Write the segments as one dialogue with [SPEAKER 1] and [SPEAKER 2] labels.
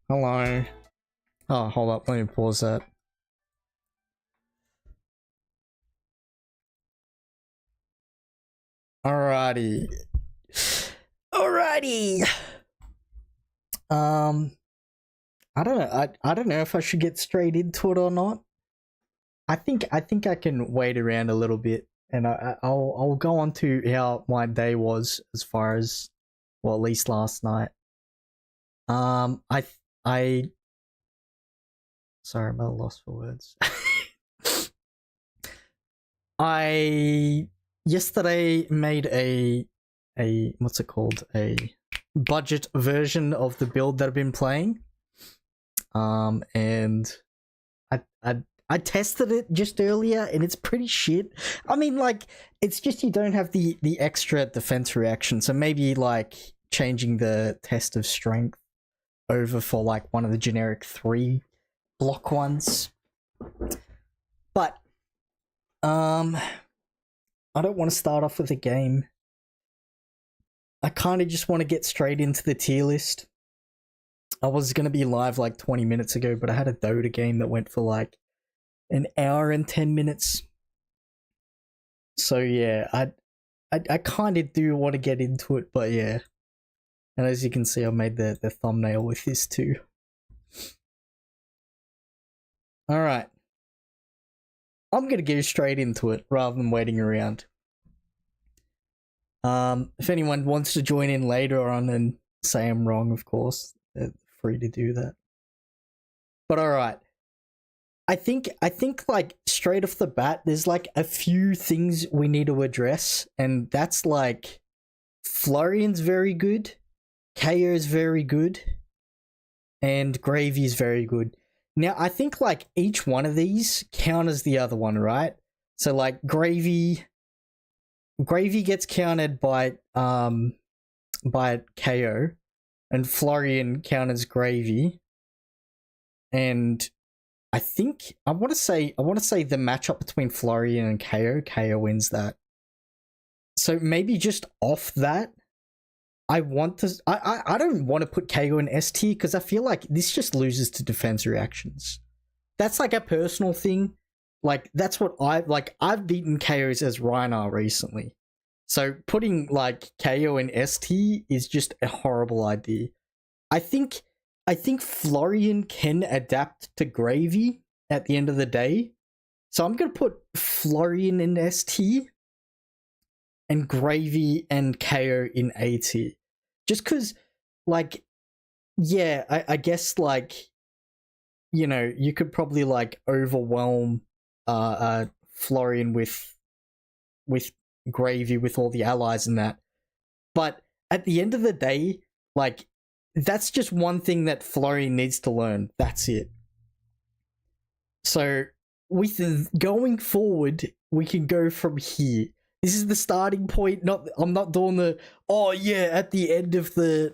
[SPEAKER 1] Hello. Oh, hold up. Let me pause that. Alrighty. Alrighty. I don't know. I don't know if I should get straight into it or not. I think I can wait around a little bit, and I'll go on to how my day was as far as, well, at least last night. I sorry, I'm at a loss for words. I yesterday made a what's it called, a budget version of the build that I've been playing, and I tested it just earlier, and it's pretty shit. I mean, like, it's just you don't have the extra defense reaction, so maybe like changing the test of strength over for like one of the generic 3 block ones. But I don't want to start off with a game. I kind of just want to get straight into the tier list. I was going to be live like 20 minutes ago, but I had a Dota game that went for like an hour and 10 minutes. So yeah, I kind of do want to get into it, but yeah. And as you can see, I made the thumbnail with this too. Alright. I'm going to go straight into it rather than waiting around. If anyone wants to join in later on and say I'm wrong, of course, they're free to do that. But alright. I think like straight off the bat, there's like a few things we need to address, and that's like Florian's very good, KO's very good, and Gravy's very good. Now, I think like each one of these counters the other one, right? So like Gravy gets countered by KO, and Florian counters Gravy. And I think I want to say the matchup between Florian and KO wins that. So maybe just off that, I don't want to put KO in S tier because I feel like this just loses to defense reactions. That's like a personal thing. Like, that's what I've beaten KOs as Rhinar recently. So putting like KO in S tier is just a horrible idea. I think Florian can adapt to Gravy at the end of the day. So I'm going to put Florian in S tier and Gravy and KO in A tier. Just because, like, yeah, I guess, like, you know, you could probably, like, overwhelm Florian with Gravy, with all the allies and that. But at the end of the day, like, that's just one thing that Florian needs to learn. That's it. So, with going forward, we can go from here. This is the starting point. I'm not doing the, oh yeah, at the end of the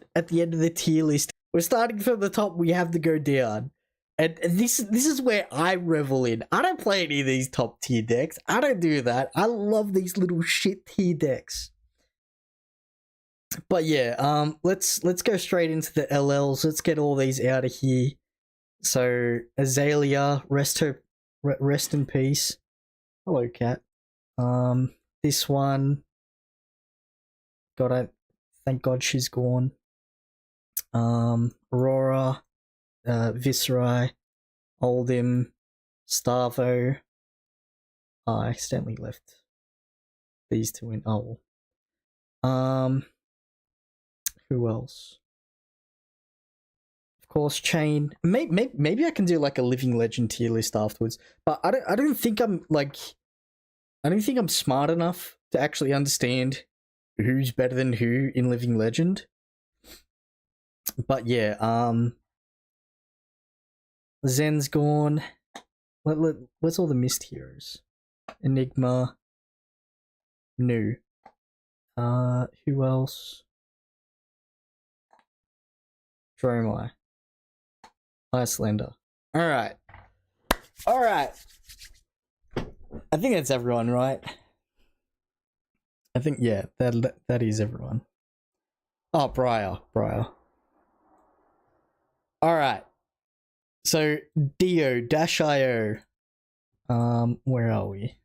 [SPEAKER 1] tier list. We're starting from the top. We have to go down, and this is where I revel in. I don't play any of these top tier decks. I don't do that. I love these little shit tier decks. But yeah, let's go straight into the LLs. Let's get all these out of here. So Azalea, rest in peace. Hello, cat. This one, thank God she's gone. Aurora, Viserai, Oldhim, Starvo. I accidentally left these two in. Oh. Who else? Of course, Chain. Maybe I can do like a Living Legend tier list afterwards. But I don't think I'm smart enough to actually understand who's better than who in Living Legend. But yeah, Zen's gone. Where's all the missed heroes? Enigma. New. Who else? Dromai. Icelander. Alright. I think that's everyone, right? I think, yeah, that is everyone. Oh, Briar. Alright. So Dio, Dash.io. Where are we?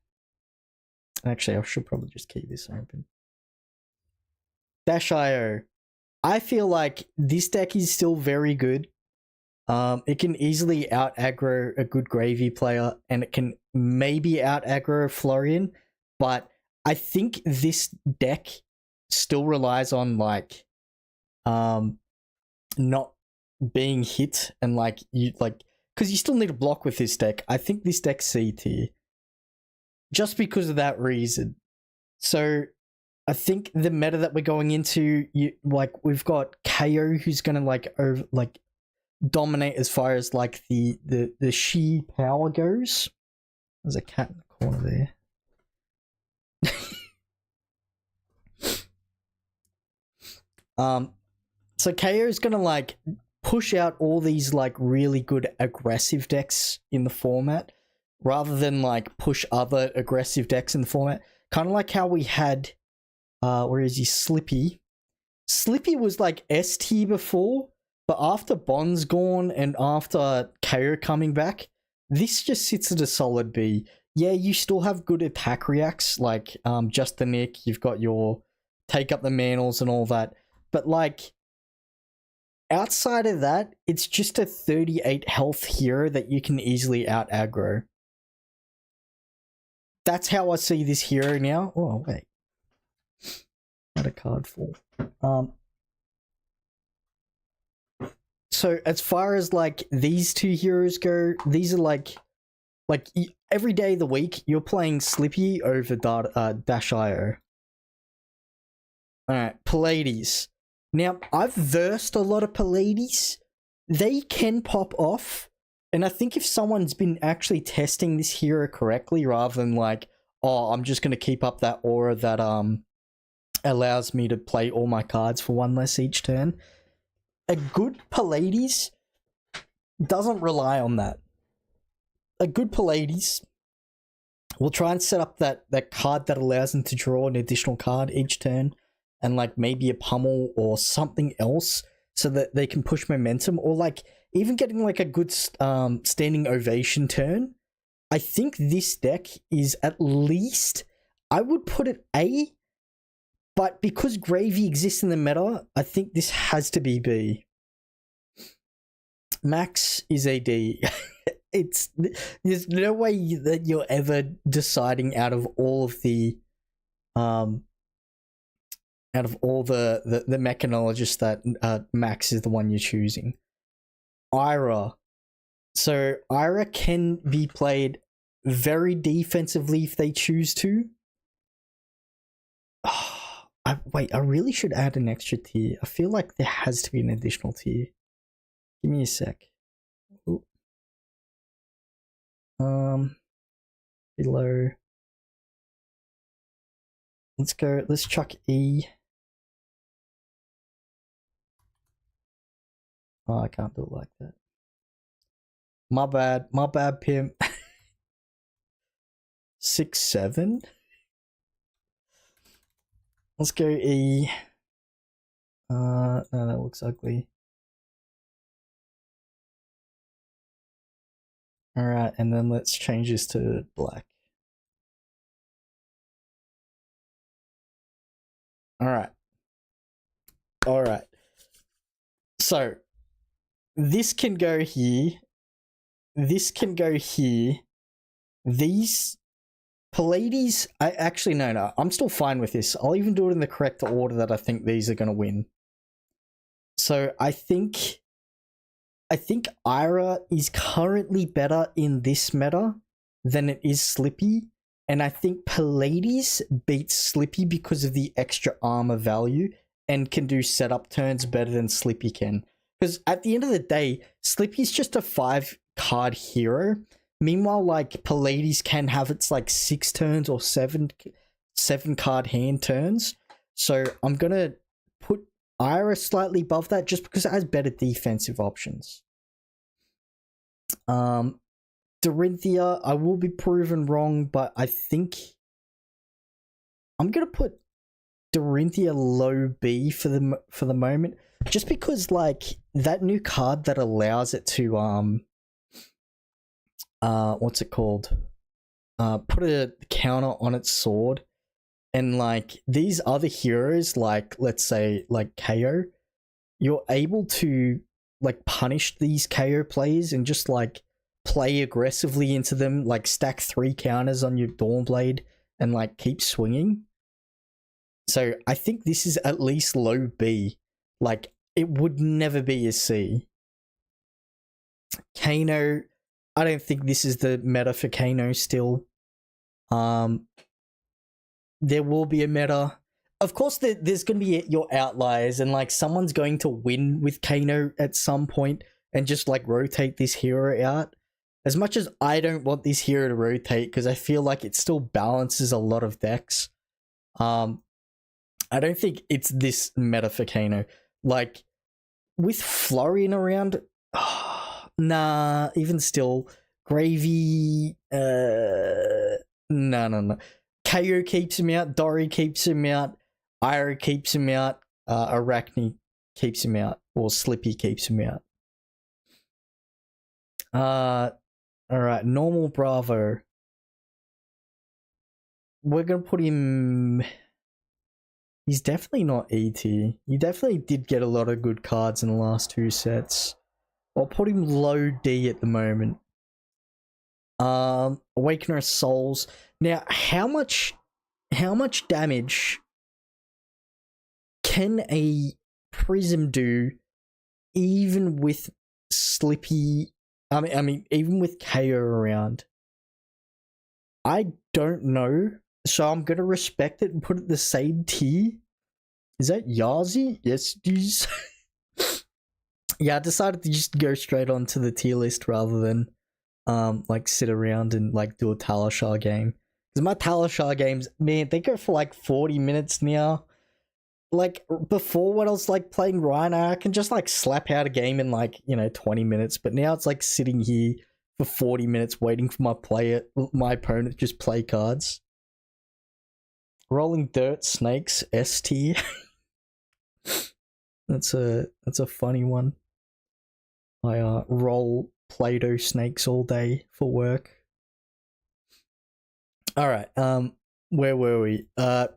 [SPEAKER 1] Actually, I should probably just keep this open. Dash.io. I feel like this deck is still very good. It can easily out aggro a good Gravy player, and it can maybe out aggro Florian, but I think this deck still relies on like not being hit and like you like because you still need a block with this deck. I think this deck's C tier just because of that reason. So I think the meta that we're going into, we've got KO who's gonna dominate as far as like the sheer power goes. There's a cat in the corner there. So KO is gonna like push out all these like really good aggressive decks in the format, rather than like push other aggressive decks in the format. Kind of like how we had, where is he? Slippy. Slippy was like S tier before, but after Bond's gone and after KO coming back, this just sits at a solid B. Yeah, you still have good attack reacts like Just the Nick. You've got your take up the mantles and all that, but like outside of that, it's just a 38 health hero that you can easily out aggro. That's how I see this hero now. Oh wait, not a card fall. So as far as like these two heroes go, these are like every day of the week you're playing Slippy over Dash.io. Alright, Pallades. Now, I've versed a lot of Pallades. They can pop off, and I think if someone's been actually testing this hero correctly, rather than like, oh, I'm just going to keep up that aura that allows me to play all my cards for one less each turn, a good Pallades doesn't rely on that. A good Pallades will try and set up that card that allows them to draw an additional card each turn, and like maybe a pummel or something else so that they can push momentum, or like even getting like a good standing ovation turn. I think this deck is at least, I would put it A, but because Gravy exists in the meta, I think this has to be B. Max is a D. There's no way that you're ever deciding out of all the mechanologists that Max is the one you're choosing. Ira. So Ira can be played very defensively if they choose to. Wait, I really should add an extra tier. I feel like there has to be an additional tier. Give me a sec. Ooh. Below. Let's chuck E. Oh, I can't do it like that. My bad, pimp. 6, 7. Let's go E. No, that looks ugly. Alright, and then let's change this to black. Alright. So, this can go here. This can go here. These Pallades, no, I'm still fine with this. I'll even do it in the correct order that I think these are going to win. So I think Ira is currently better in this meta than it is Slippy, and I think Pallades beats Slippy because of the extra armor value and can do setup turns better than Slippy can. Because at the end of the day, Slippy's just a 5-card hero. Meanwhile, like Pallades can have its like 6 turns or 7 card hand turns. So I'm gonna put Ira slightly above that just because it has better defensive options. Dorinthia, I will be proven wrong, but I think I'm gonna put Dorinthia low B for the moment. just because like that new card that allows it to what's it called? Put a counter on its sword, and like these other heroes, like let's say like KO, you're able to like punish these KO players and just like play aggressively into them, like stack 3 counters on your Dawnblade and like keep swinging. So I think this is at least low B. Like it would never be a C. Kano, I don't think this is the meta for Kano still. There will be a meta. Of course, there's going to be your outliers, and like someone's going to win with Kano at some point and just like rotate this hero out. As much as I don't want this hero to rotate because I feel like it still balances a lot of decks. I don't think it's this meta for Kano. Like with Florian around, nah. Even still, Gravy. No. KO keeps him out. Dory keeps him out. Ira keeps him out. Arachne keeps him out. Or Slippy keeps him out. Alright, normal Bravo. We're gonna put him... He's definitely not E tier. He definitely did get a lot of good cards in the last 2 sets. I'll put him low D at the moment. Awakener of Souls. Now, how much damage can a Prism do even with Slippy? I mean, even with KO around? I don't know, so I'm gonna respect it and put it the same tier. Is that Yazi? Yes, dudes. Yeah, I decided to just go straight on to the tier list rather than like sit around and like do a Talishar game. Because my Talishar games, man, they go for like 40 minutes now. Like before, when I was like playing Rhino, I can just like slap out a game in like, 20 minutes. But now it's like sitting here for 40 minutes waiting for my opponent to just play cards. Rolling Dirt Snakes S tier. That's a funny one. I roll Play-Doh snakes all day for work. All right. Where were we?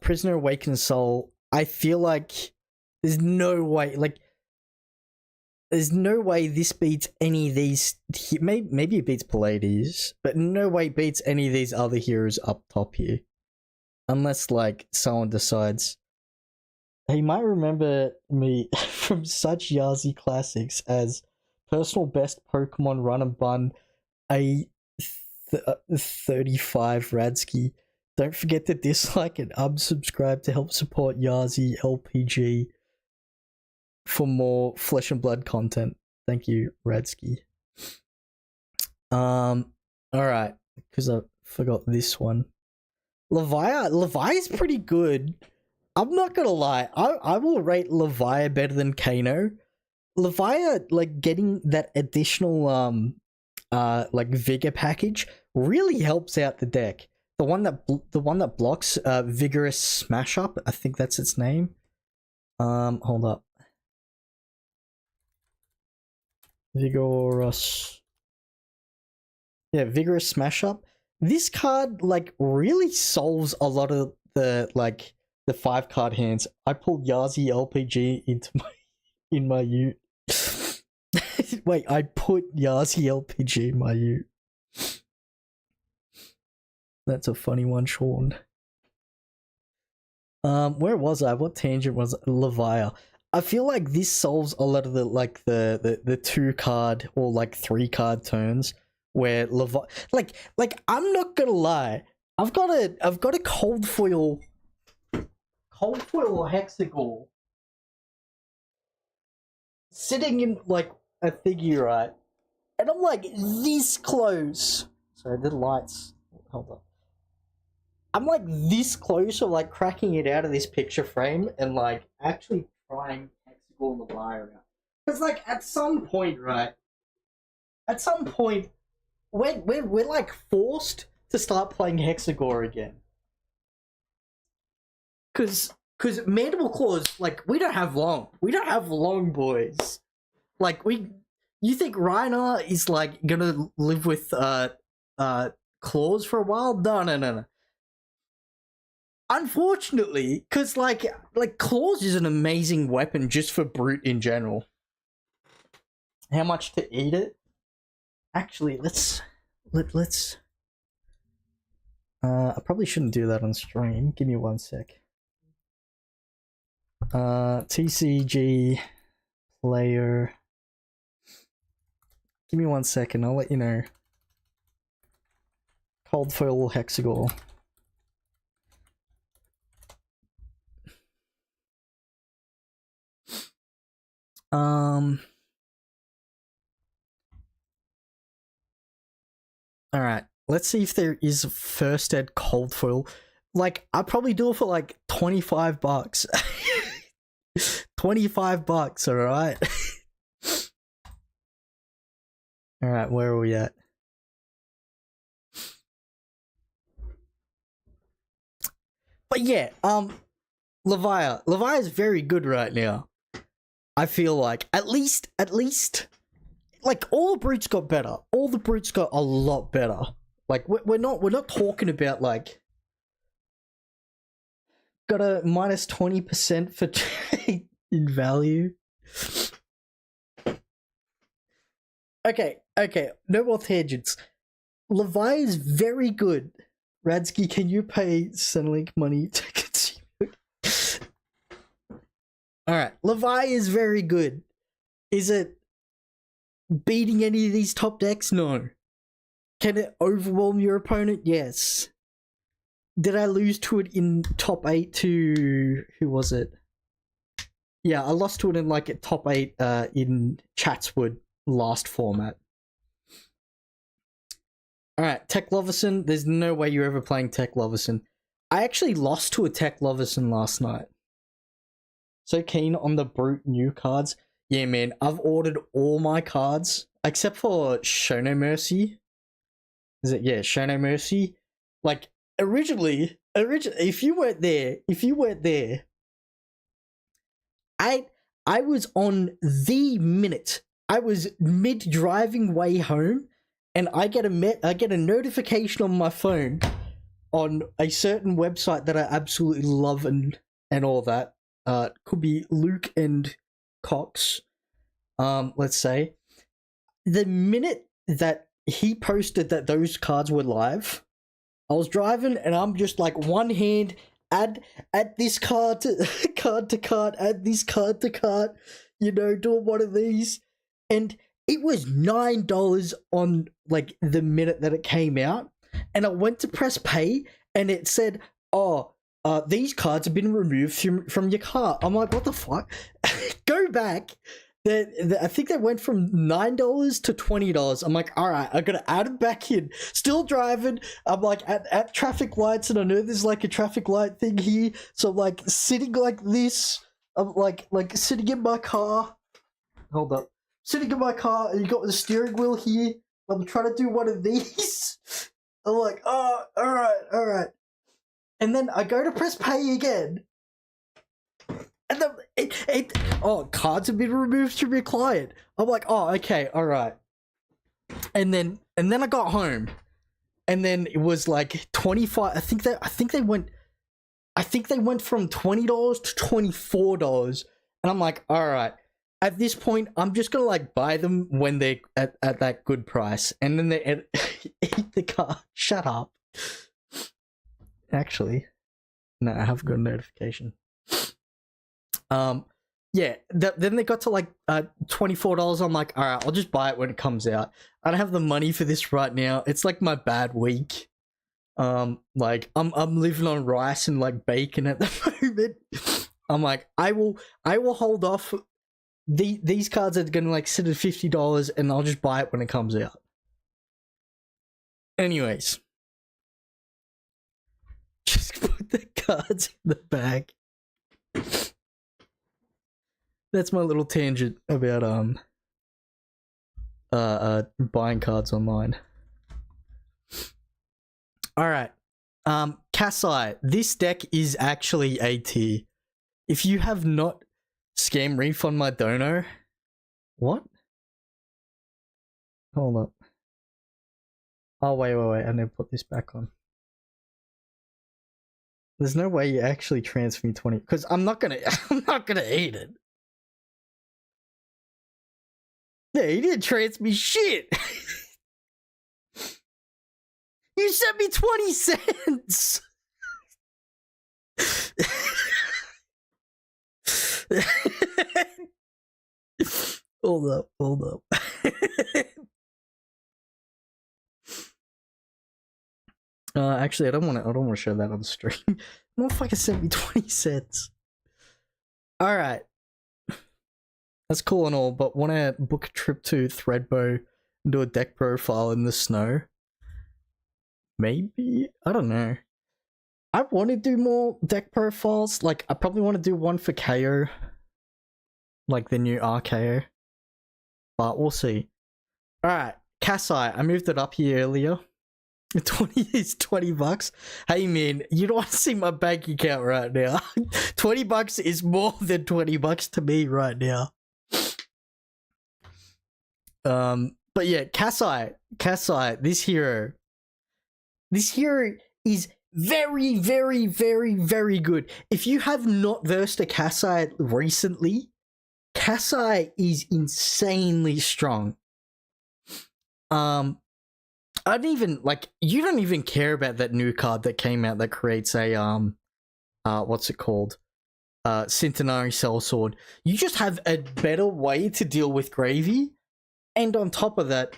[SPEAKER 1] Prisoner Awakened Soul. I feel like there's no way. Like, there's no way this beats any of these. Maybe it beats Pallades, but no way it beats any of these other heroes up top here, unless like someone decides. He might remember me from such Yazi classics as personal best Pokemon Run and Bun, a 35 Radsky. Don't forget to dislike and unsubscribe to help support Yazi LPG for more Flesh and Blood content. Thank you, Radsky. Alright, because I forgot this one. Levi's pretty good. I'm not gonna lie, I will rate Levia better than Kano. Levia, like, getting that additional like vigor package really helps out the deck. The one that blocks Vigorous Smash Up, I think that's its name. Hold up. Vigorous Smash Up. This card like really solves a lot of the 5-card hands. I pulled Yazi LPG in my ute. Wait, I put Yazi LPG in my ute. That's a funny one, Sean. Where was I? What tangent was it? Levia. I feel like this solves a lot of the 2-card or 3-card turns where Levia, like I'm not gonna lie, I've got a cold foil Hexagol sitting in a figure, right? And I'm like this close. Sorry, the lights. Hold on. I'm like this close to cracking it out of this picture frame and actually trying Hexagol Levia out. Because at some point, right? At some point, we're forced to start playing Hexagore again. Cause because Mandible Claws, like, we don't have long. We don't have long, boys. Like, you think Reiner is, like, gonna live with, claws for a while? No. Unfortunately, because, like, claws is an amazing weapon just for brute in general. How much to eat it? Actually, let's... I probably shouldn't do that on stream. Give me 1 sec. TCG player. Give me 1 second. I'll let you know. Cold foil hexagol. Alright, let's see if there is first ed cold foil. Like, I'd probably do it for like $25. $25, alright? Alright, where are we at? But yeah, Leviah is very good right now. I feel like at least like all the brutes got better. All the brutes got a lot better. Like we're not talking about like got a minus 20% for in value. Okay, no more tangents. Leviah is very good. Radsky, can you pay Centrelink money to consume? Alright, Leviah is very good. Is it beating any of these top decks? No. Can it overwhelm your opponent? Yes. Did I lose to it in top 8 to... who was it? Yeah, I lost to it in like top 8 in Chatswood last format. Alright, Tech Loverson. There's no way you're ever playing Tech Loverson. I actually lost to a Tech Loverson last night. So keen on the brute new cards. Yeah, man, I've ordered all my cards except for Show No Mercy. Is it? Yeah, Show No Mercy. Like originally, if you weren't there, I was on the minute. I was mid driving way home, and I get a notification on my phone on a certain website that I absolutely love and all that. Could be Luke and Cox. Let's say the minute that he posted that those cards were live, I was driving and I'm just like one hand add this card to card, add this card to cart, you know, doing one of these, and it was $9 on like the minute that it came out, and I went to press pay and it said, oh, these cards have been removed from your cart. I'm like, what the fuck? Go back. I think they went from $9 to $20. I'm like, all right, I gotta add it back in. Still driving. I'm like at traffic lights, and I know there's like a traffic light thing here. So I'm like sitting like this. I'm like sitting in my car. Hold up. Sitting in my car, and you got the steering wheel here. I'm trying to do one of these. I'm like, oh, all right. And then I go to press pay again. And then cards have been removed from your client. I'm like, oh, okay, all right. And then I got home, and then it was like 25. I think they went from $20 to $24, and I'm like, all right. At this point, I'm just gonna like buy them when they're at that good price, and then they eat the card. Shut up. Actually, no, I have got a notification. Yeah, then they got to like $24. I'm like, all right, I'll just buy it when it comes out. I don't have the money for this right now. It's like my bad week. Like I'm living on rice and like bacon at the moment. I'm like, I will hold off. These cards are gonna like sit at $50, and I'll just buy it when it comes out. Anyways, just put the cards in the bag. That's my little tangent about buying cards online. All right, Kasai. This deck is actually A tier. If you have not scam refund my dono, what? Hold up. Oh, wait. I need to put this back on. There's no way you actually transfer me 20, because I'm not gonna eat it. Yeah, you didn't transfer me shit. You sent me 20 cents. Hold up. Actually, I don't want to show that on stream. Motherfucker sent me 20 cents. All right, that's cool and all, but want to book a trip to Threadbow and do a deck profile in the snow? Maybe, I don't know. I want to do more deck profiles. Like, I probably want to do one for KO, like the new RKO, but we'll see. All right, Kasai, I moved it up here earlier. 20 is $20. Hey man, you don't want to see my bank account right now. $20 is more than $20 to me right now. But yeah, Kasai, this hero is very, very, very, very good. If you have not versed a Kasai recently, Kasai is insanely strong. I don't even, like, you don't even care about that new card that came out that creates a, what's it called? Centenary Sellsword. You just have a better way to deal with Gravy. And on top of that,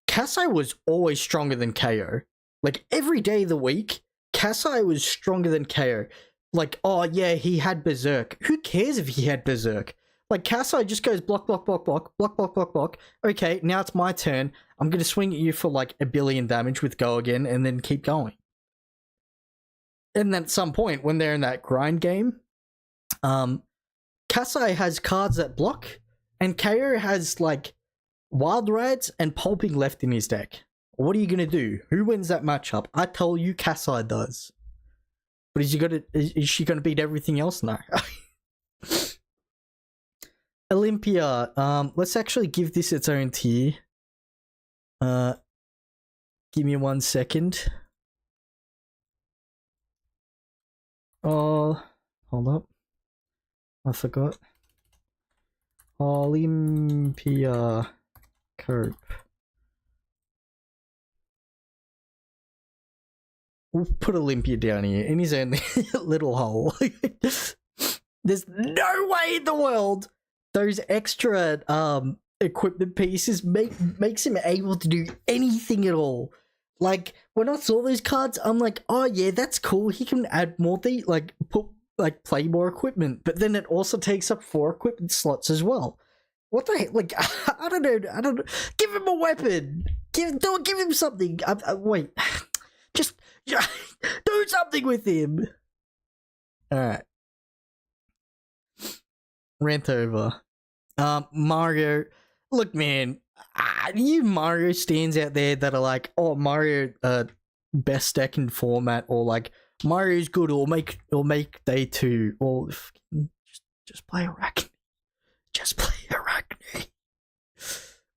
[SPEAKER 1] Kasai was always stronger than KO. Like, every day of the week, Kasai was stronger than KO. Like, oh yeah, he had Berserk. Who cares if he had Berserk? Like, Kasai just goes block, block, block, block, block, block, block, block. Okay, now it's my turn. I'm gonna swing at you for like 1 billion damage with Go Again and then keep going. And then at some point, when they're in that grind game, Kasai has cards that block, and KO has like Wild Rides and Pulping left in his deck. What are you gonna do? Who wins that matchup? I tell you, Kasai does. But is she gonna beat everything else? No. Olympia, let's actually give this its own tier. Give me 1 second. Oh, hold up. I forgot. Olympia Cope. We'll put Olympia down here in his own little hole. There's no way in the world those extra equipment pieces makes him able to do anything at all. Like, when I saw those cards, I'm like, oh yeah, that's cool. He can add more play more equipment, but then it also takes up 4 equipment slots as well. What the heck? Like, I don't know. Give him a weapon. Give him something. Wait, just do something with him. All right. Rant over. Mario. Look, man. You Mario stands out there that are like, oh, Mario, best deck in format, or like Mario's good, or make day 2, or just play Arachne. Just play Arachne.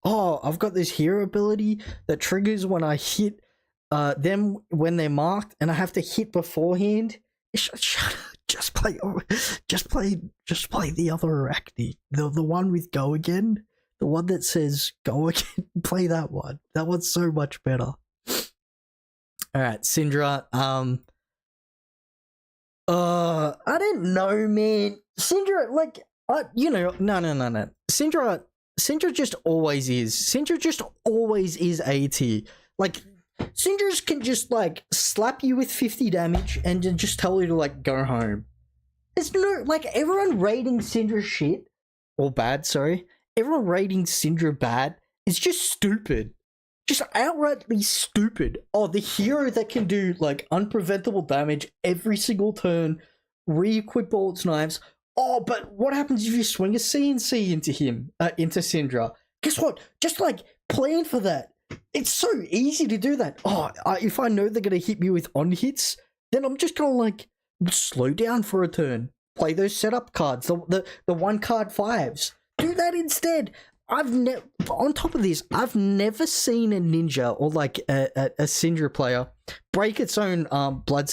[SPEAKER 1] Oh, I've got this hero ability that triggers when I hit them when they're marked, and I have to hit beforehand. Shut up. Just play the other Arachne. The one with Go Again. The one that says Go Again. Play that one. That one's so much better. Alright, Syndra. I don't know, man. Syndra, like, no. Syndra just always is. Syndra just always is AT. Like, Syndras can just, like, slap you with 50 damage and then just tell you to, like, go home. There's no, like, everyone rating Syndra shit, or bad, sorry. Everyone rating Syndra bad is just stupid. Just outrightly stupid. Oh, the hero that can do, like, unpreventable damage every single turn, re-equip all its knives. Oh, but what happens if you swing a CNC into him, into Syndra? Guess what? Just, like, plan for that. It's so easy to do that. Oh, if I know they're going to hit me with on hits, then I'm just going to, like, slow down for a turn. Play those setup cards, the one card fives. Do that instead. On top of this, I've never seen a ninja or like a Syndra player break its own blood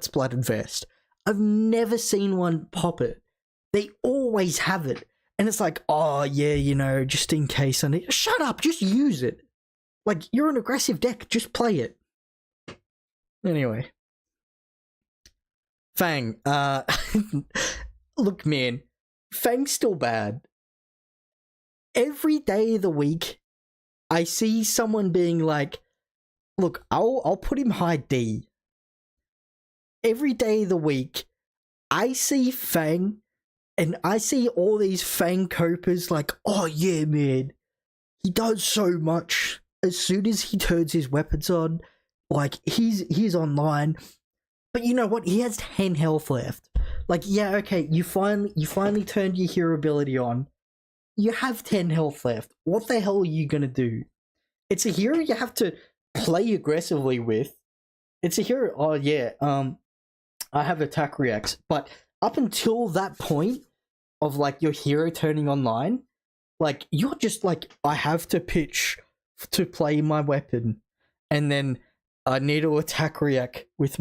[SPEAKER 1] splattered vest. I've never seen one pop it. They always have it. And it's like, oh yeah, you know, just in case I need. Shut up, just use it. Like, you're an aggressive deck, just play it. Anyway. Fang, look man, Fang's still bad. Every day of the week, I see someone being like, look, I'll put him high D. Every day of the week, I see Fang, and I see all these Fang copers like, oh yeah, man, he does so much. As soon as he turns his weapons on, like, he's online. But you know what? He has 10 health left. Like, yeah, okay, you finally turned your hero ability on. You have 10 health left. What the hell are you gonna do? It's a hero you have to play aggressively with. It's a hero, oh yeah, I have attack reacts. But up until that point of, like, your hero turning online, like, you're just like, I have to pitch to play my weapon. And then I need to attack react with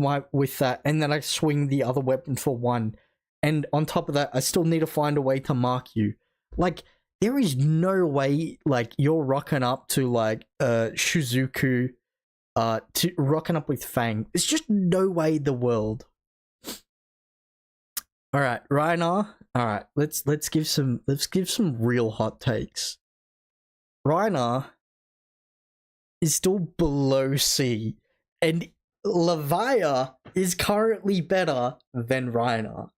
[SPEAKER 1] that, and then I swing the other weapon for 1. And on top of that, I still need to find a way to mark you. Like, there is no way, like, you're rocking up to, like, Shizuku, to rocking up with Fang. There's just no way in the world. Alright, Rhinar. Alright, let's give some real hot takes. Rhinar is still below C, and Levia is currently better than Rhinar.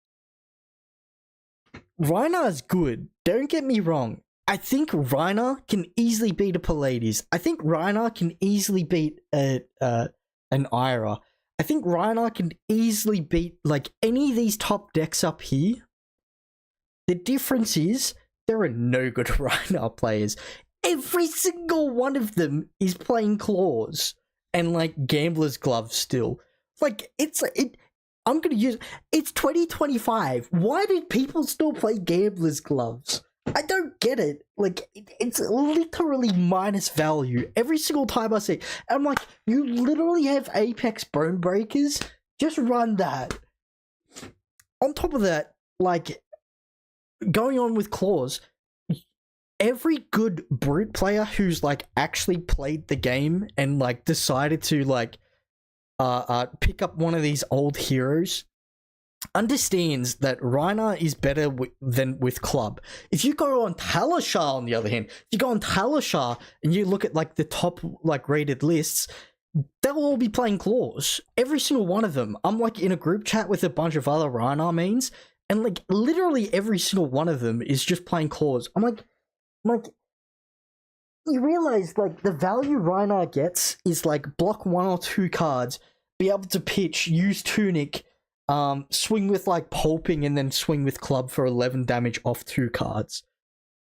[SPEAKER 1] Rhinar is good, don't get me wrong. I think Rhinar can easily beat a Pallades. I think Rhinar can easily beat an Ira. I think Rhinar can easily beat, like, any of these top decks up here. The difference is, there are no good Rhinar players. Every single one of them is playing Claws and, like, Gambler's Glove still. Like, I'm gonna use, it's 2025. Why do people still play Gambler's Gloves? I don't get it. Like, it's literally minus value every single time I see it. I'm like, you literally have Apex Bone Breakers? Just run that. On top of that, like, going on with Claws, every good Brute player who's, like, actually played the game and, like, decided to, like, pick up one of these old heroes understands that Rhinar is better than with Club. If you go on Talishar, on the other hand, if you go on Talishar and you look at, like, the top, like, rated lists, they'll all be playing Claws. Every single one of them. I'm, like, in a group chat with a bunch of other Rhinar mains, and, like, literally every single one of them is just playing Claws. I'm like, you realize, like, the value Rhinar gets is, like, block 1 or 2 cards, be able to pitch, use Tunic, swing with, like, Pulping, and then swing with Club for 11 damage off 2 cards.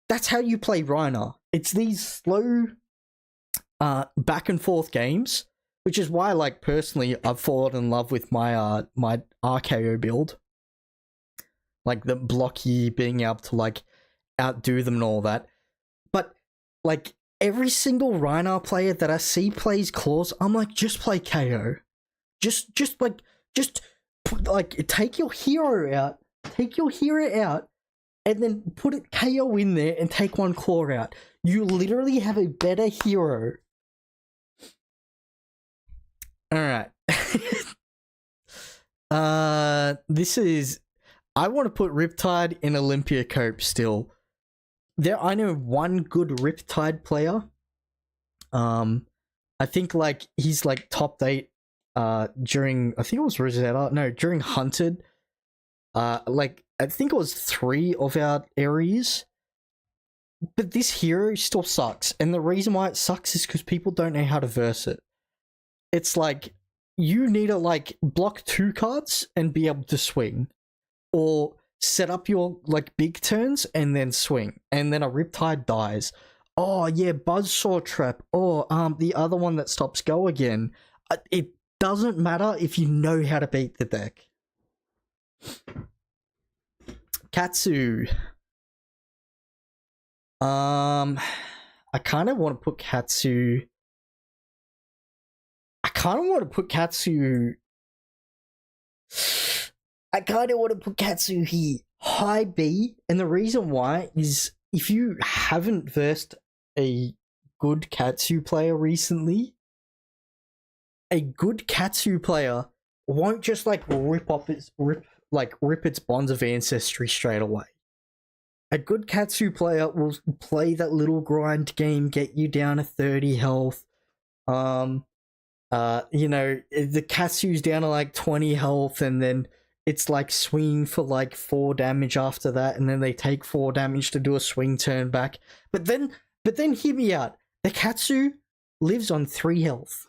[SPEAKER 1] That's how you play Rhinar. It's these slow, back and forth games, which is why, like, personally, I've fallen in love with my, my RKO build. Like, the blocky, being able to, like, outdo them and all that. But, like, every single Rhinar player that I see plays Claws, I'm like, just play KO. Just take your hero out, and then put it KO in there and take 1 Claw out. You literally have a better hero. Alright. This is, I want to put Riptide in Olympia Cope still. I know one good Riptide player. I think, like, he's, like, top 8 during, I think it was Rosetta, no, during Hunted. Like, I think it was 3 of our areas. But this hero still sucks, and the reason why it sucks is because people don't know how to verse it. It's like, you need to, like, block 2 cards and be able to swing. Or set up your, like, big turns and then swing. And then a Riptide dies. Oh, yeah, Buzzsaw Trap. Or, the other one that stops go again. It doesn't matter if you know how to beat the deck. Katsu. I kind of want to put Katsu. I kind of want to put Katsu. I kind of want to put Katsu here, high B, and the reason why is if you haven't versed a good Katsu player recently, a good Katsu player won't just like rip its bonds of ancestry straight away. A good Katsu player will play that little grind game, get you down to 30 health. The Katsu's down to like 20 health, and then it's like swing for like 4 damage after that, and then they take 4 damage to do a swing turn back. But then hear me out. The Katsu lives on 3 health.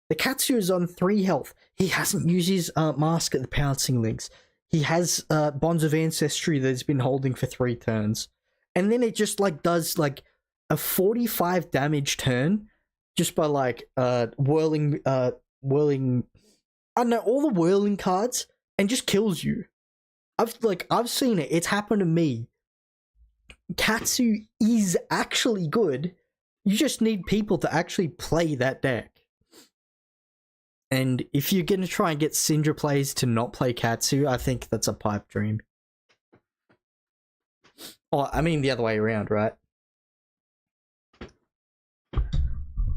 [SPEAKER 1] The Katsu is on 3 health. He hasn't used his mask at the Pouncing Links. He has Bonds of Ancestry that he's been holding for 3 turns. And then it just like does like a 45 damage turn just by like whirling I don't know, all the whirling cards, and just kills you. I've seen it. It's happened to me. Katsu is actually good. You just need people to actually play that deck. And if you're gonna try and get Syndra players to not play Katsu, I think that's a pipe dream. Oh, I mean the other way around, right?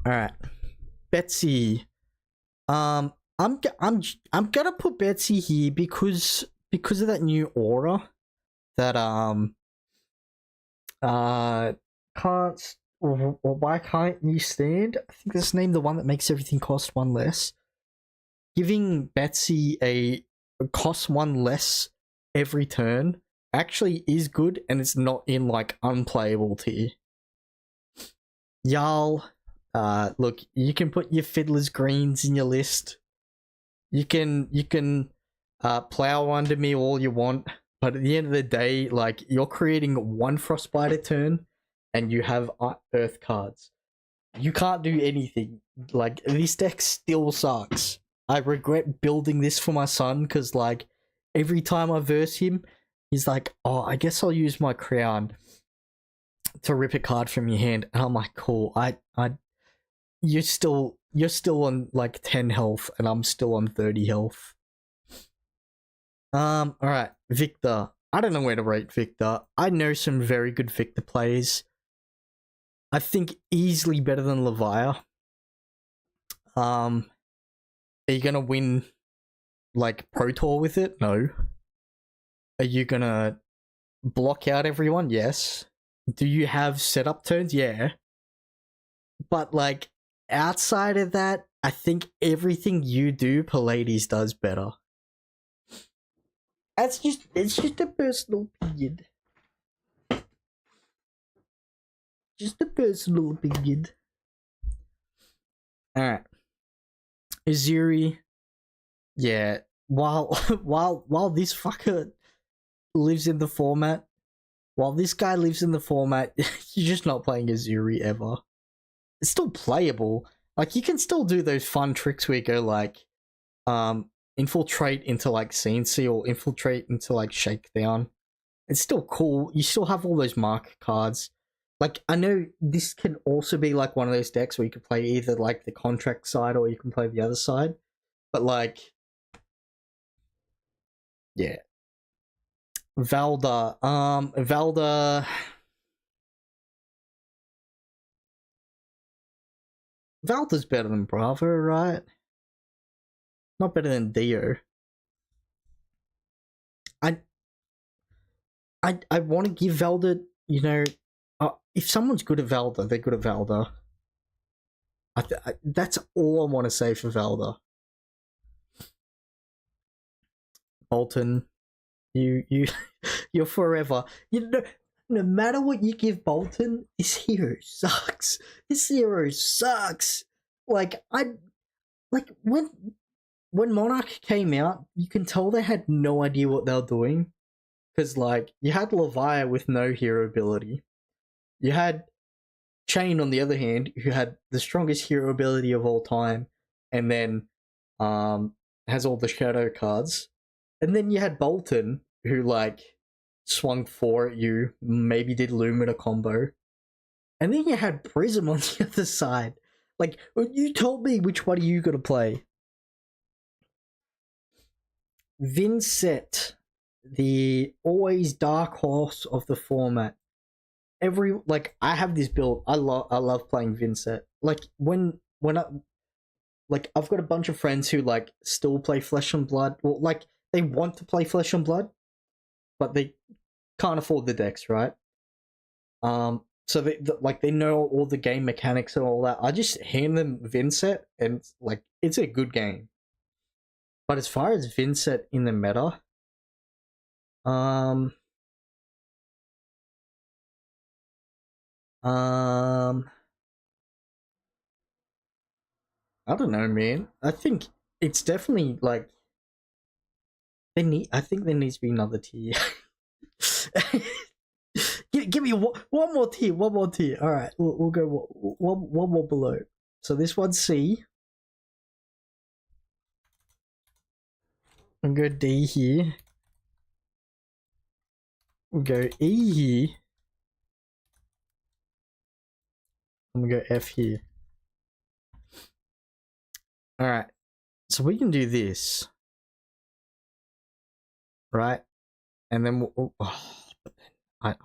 [SPEAKER 1] Alright. Betsy. I'm gonna put Betsy here because of that new aura that can't, or why can't you stand? I think that's named the one that makes everything cost 1 less. Giving Betsy a cost 1 less every turn actually is good, and it's not in like unplayable tier. Jarl, look, you can put your Fiddler's Greens in your list. You can plow under me all you want, but at the end of the day, like, you're creating 1 Frostbite a turn, and you have Earth cards. You can't do anything. Like, this deck still sucks. I regret building this for my son, because, like, every time I verse him, he's like, oh, I guess I'll use my crown to rip a card from your hand. And I'm like, cool, you're still on, like, 10 health, and I'm still on 30 health. Alright, Victor. I don't know where to rate Victor. I know some very good Victor plays. I think easily better than Levia. Are you gonna win, like, Pro Tour with it? No. Are you gonna block out everyone? Yes. Do you have setup turns? Yeah. But, like, outside of that, I think everything you do, Pallades does better. It's just a personal opinion. Just a personal opinion. Alright. Uzuri, yeah. While this fucker lives in the format, while this guy lives in the format, you're just not playing Uzuri ever. It's still playable. Like, you can still do those fun tricks where you go like, infiltrate into like CNC or infiltrate into like Shakedown. It's still cool. You still have all those mark cards. Like, I know this can also be like one of those decks where you can play either like the contract side or you can play the other side. But like, yeah. Valda. Valda's better than Bravo, right? Not better than Dio. I want to give Valda, you know, if someone's good at Valda, they're good at Valda. That's all I want to say for Valda. Boltyn, you're forever. You know, no matter what you give Boltyn, this hero sucks. This hero sucks. Like, when Monarch came out, you can tell they had no idea what they were doing. Because, like, you had Levia with no hero ability. You had Chain, on the other hand, who had the strongest hero ability of all time, and then has all the shadow cards. And then you had Boltyn, who, like, swung 4 at you, maybe did Lumina combo. And then you had Prism on the other side. Like, you told me which one are you gonna play. Vincent, the always dark horse of the format. I have this build. I love playing Vincent. Like when I've got a bunch of friends who like still play Flesh and Blood. Well, like they want to play Flesh and Blood, but they can't afford the decks, right? So they know all the game mechanics and all that. I just hand them Vincent, and like it's a good game. But as far as Vincent in the meta, I don't know, man. I think it's definitely like I think there needs to be another tier. Give me one more tier. One more tier. All right, we'll go one more below. So this one's C. We'll go D here. We'll go E here. And we'll go F here. All right. So we can do this. Right? And then I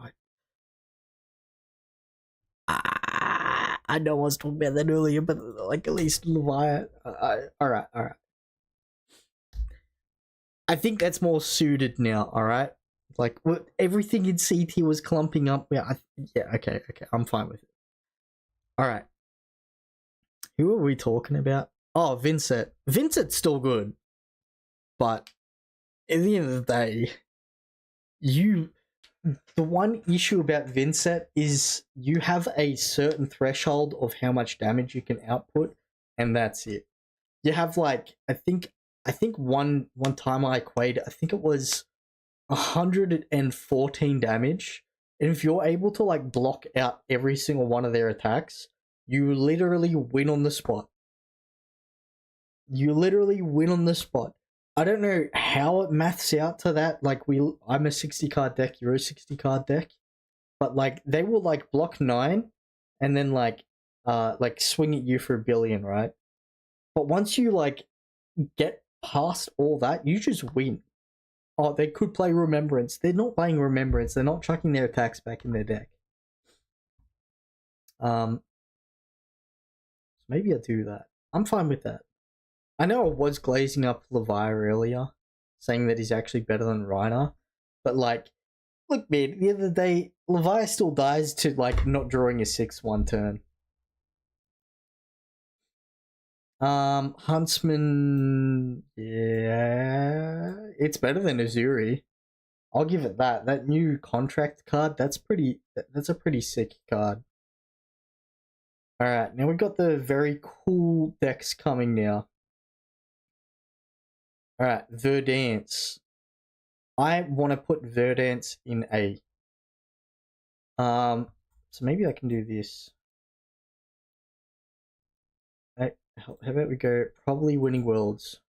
[SPEAKER 1] know I was talking about that earlier, but like at least Leviathan. All right. I think that's more suited now. All right, like everything in CT was clumping up. Yeah, okay. I'm fine with it. All right. Who are we talking about? Oh, Vincent. Vincent's still good, but at the end of the day, the one issue about Vincent is you have a certain threshold of how much damage you can output, and that's it. You have like I think one time I equated, I think it was 114 damage, and if you're able to like block out every single one of their attacks, you literally win on the spot. I don't know how it maths out to that. Like I'm a 60 card deck, you're a 60 card deck, but like they will like block 9 and then like swing at you for 1 billion, right? But once you like get past all that, you just win. Oh, they could play Remembrance. They're not playing Remembrance. They're not chucking their attacks back in their deck. Maybe I'll do that. I'm fine with that. I know I was glazing up Levi earlier, saying that he's actually better than Reiner, but like, look, man, the other day, Levi still dies to like not drawing a 6-1 turn. Huntsman, yeah, it's better than Azuri. I'll give it that. That new contract card, that's a pretty sick card. Alright, now we've got the very cool decks coming now. Alright, Verdansk. I want to put Verdansk in A. So maybe I can do this. How about we go probably Winning Worlds.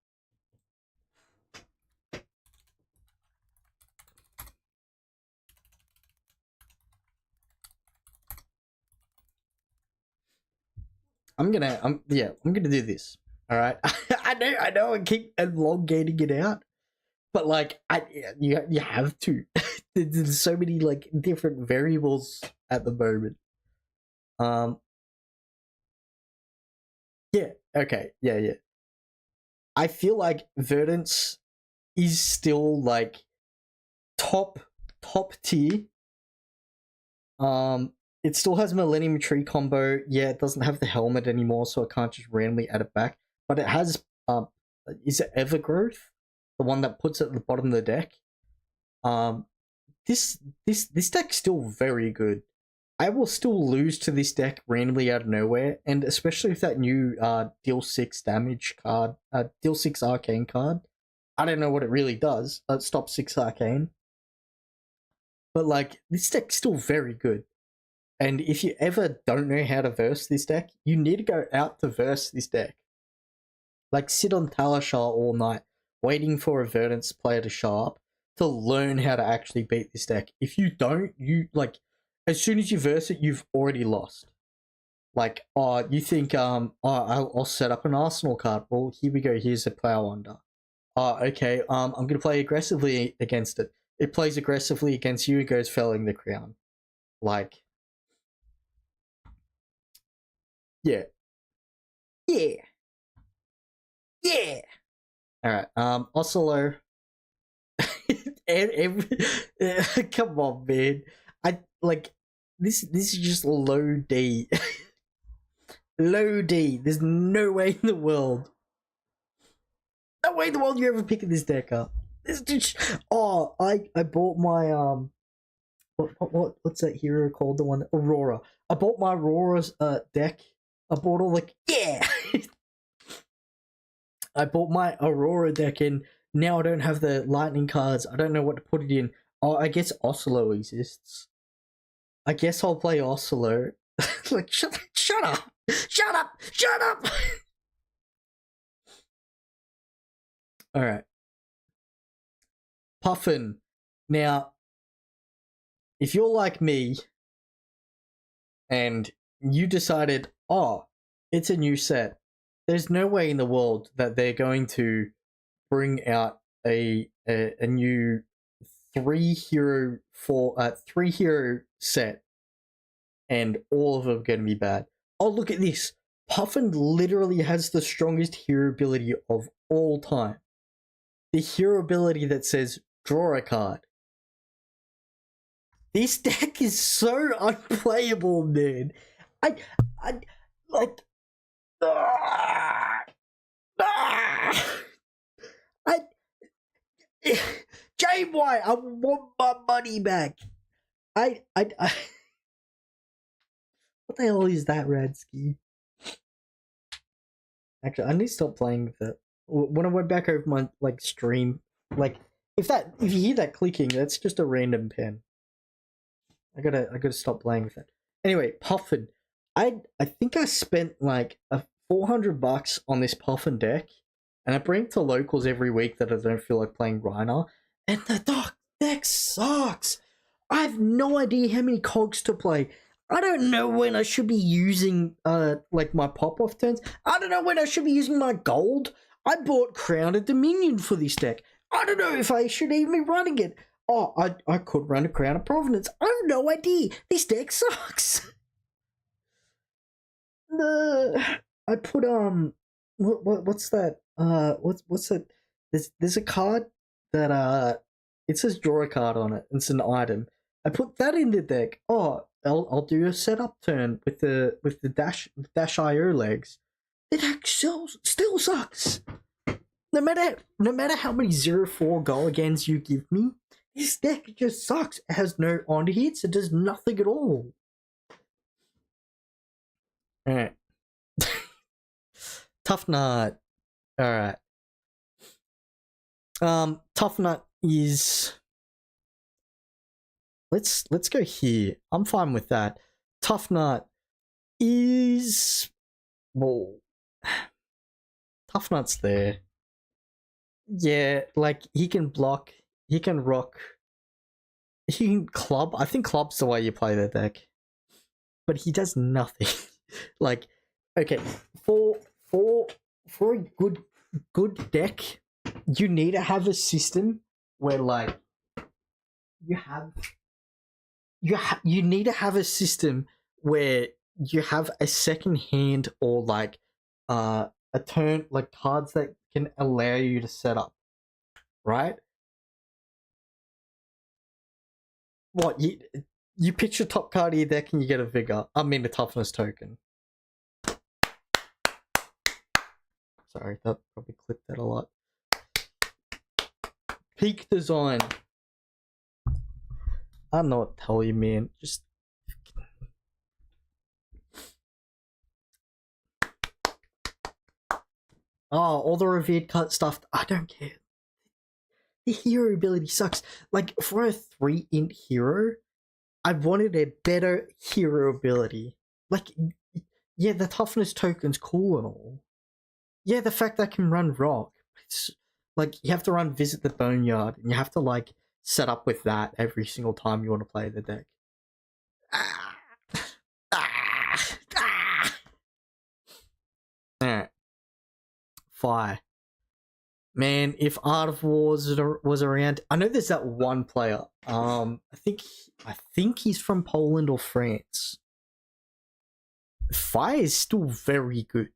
[SPEAKER 1] I'm gonna do this. All right, I know, I keep elongating it out, but like, you have to. There's so many like different variables at the moment. Yeah. Okay. Yeah. I feel like Verdansk is still like top tier. It still has Millennium Tree combo. Yeah, it doesn't have the helmet anymore, so I can't just randomly add it back. But it has is it Evergrowth? The one that puts it at the bottom of the deck. This deck's still very good. I will still lose to this deck randomly out of nowhere, and especially with that new deal 6 damage card, deal 6 arcane card. I don't know what it really does. It stops 6 arcane. But like, this deck's still very good. And if you ever don't know how to verse this deck, you need to go out to verse this deck. Like, sit on Talishar all night, waiting for a Verdansk player to show up, to learn how to actually beat this deck. If you don't, you like as soon as you verse it, you've already lost. Like, oh, you think oh, I'll set up an Arsenal card. Well, here we go. Here's a Plow Under. Oh, okay. I'm gonna play aggressively against it. It plays aggressively against you. It goes Felling the Crown. Like, yeah. All right. Oslo. Come on, man. I like this. This is just low D. Low D. There's no way in the world. No way in the world you're ever picking this deck up. This just, oh, I bought my what's that hero called? The one Aurora. I bought my Aurora's deck. I bought all like I bought my Aurora deck and now I don't have the lightning cards. I don't know what to put it in. Oh, I guess Oslo exists. I guess I'll play Oslo. Like shut up. Shut up. Shut up. All right. Puffin. Now, if you're like me and you decided, oh, it's a new set, there's no way in the world that they're going to bring out a new three hero set and all of them are going to be bad. Oh, look at this. Puffin literally has the strongest hero ability of all time. The hero ability that says draw a card. This deck is so unplayable, man. I like Jay White, I want my money back. What the hell is that, Radsky? Actually, I need to stop playing with it. When I went back over my stream, if you hear that clicking, that's just a random pen. I gotta stop playing with it. Anyway, Puffin. I think I spent like $400 on this Puffin deck, and I bring it to locals every week that I don't feel like playing Reiner, and the deck sucks. I have no idea how many cogs to play. I don't know when I should be using my pop-off turns. I don't know when I should be using my gold. I bought Crown of Dominion for this deck. I don't know if I should even be running it. Oh, I could run a Crown of Provenance. I have no idea. This deck sucks. I put what's that? What's that? There's a card that it says draw a card on it. It's an item. I put that in the deck. Oh, I'll do a setup turn with the dash IO legs. The deck still sucks. No matter how many 0-4 go against you give me, this deck just sucks. It has no on hits. It does nothing at all. Alright. Tough Nut. Alright. Tough Nut is... Let's go here. I'm fine with that. Tough Nut is... Well... Tough Nut's there. Yeah, like, he can block, he can rock, he can club. I think club's the way you play the deck. But he does nothing. Like, okay, for a good deck, you need to have a system where, like, you need to have a system where you have a second hand or, like, a turn, like, cards that can allow you to set up, right? What, you pitch your top card of your deck and you get a vigor. I mean, a toughness token. Sorry, that probably clipped that a lot. Peak design. I don't know what to tell you, man. Just... Oh, all the revered cut stuff. I don't care. The hero ability sucks. Like, for a 3-int hero, I wanted a better hero ability. Like, yeah, the toughness token's cool and all. Yeah, the fact that I can run rock. It's like, you have to run Visit the Boneyard, and you have to, like, set up with that every single time you want to play the deck. Alright. Fire. Man, if Art of Wars was around, I know there's that one player. I think he's from Poland or France. Fire is still very good.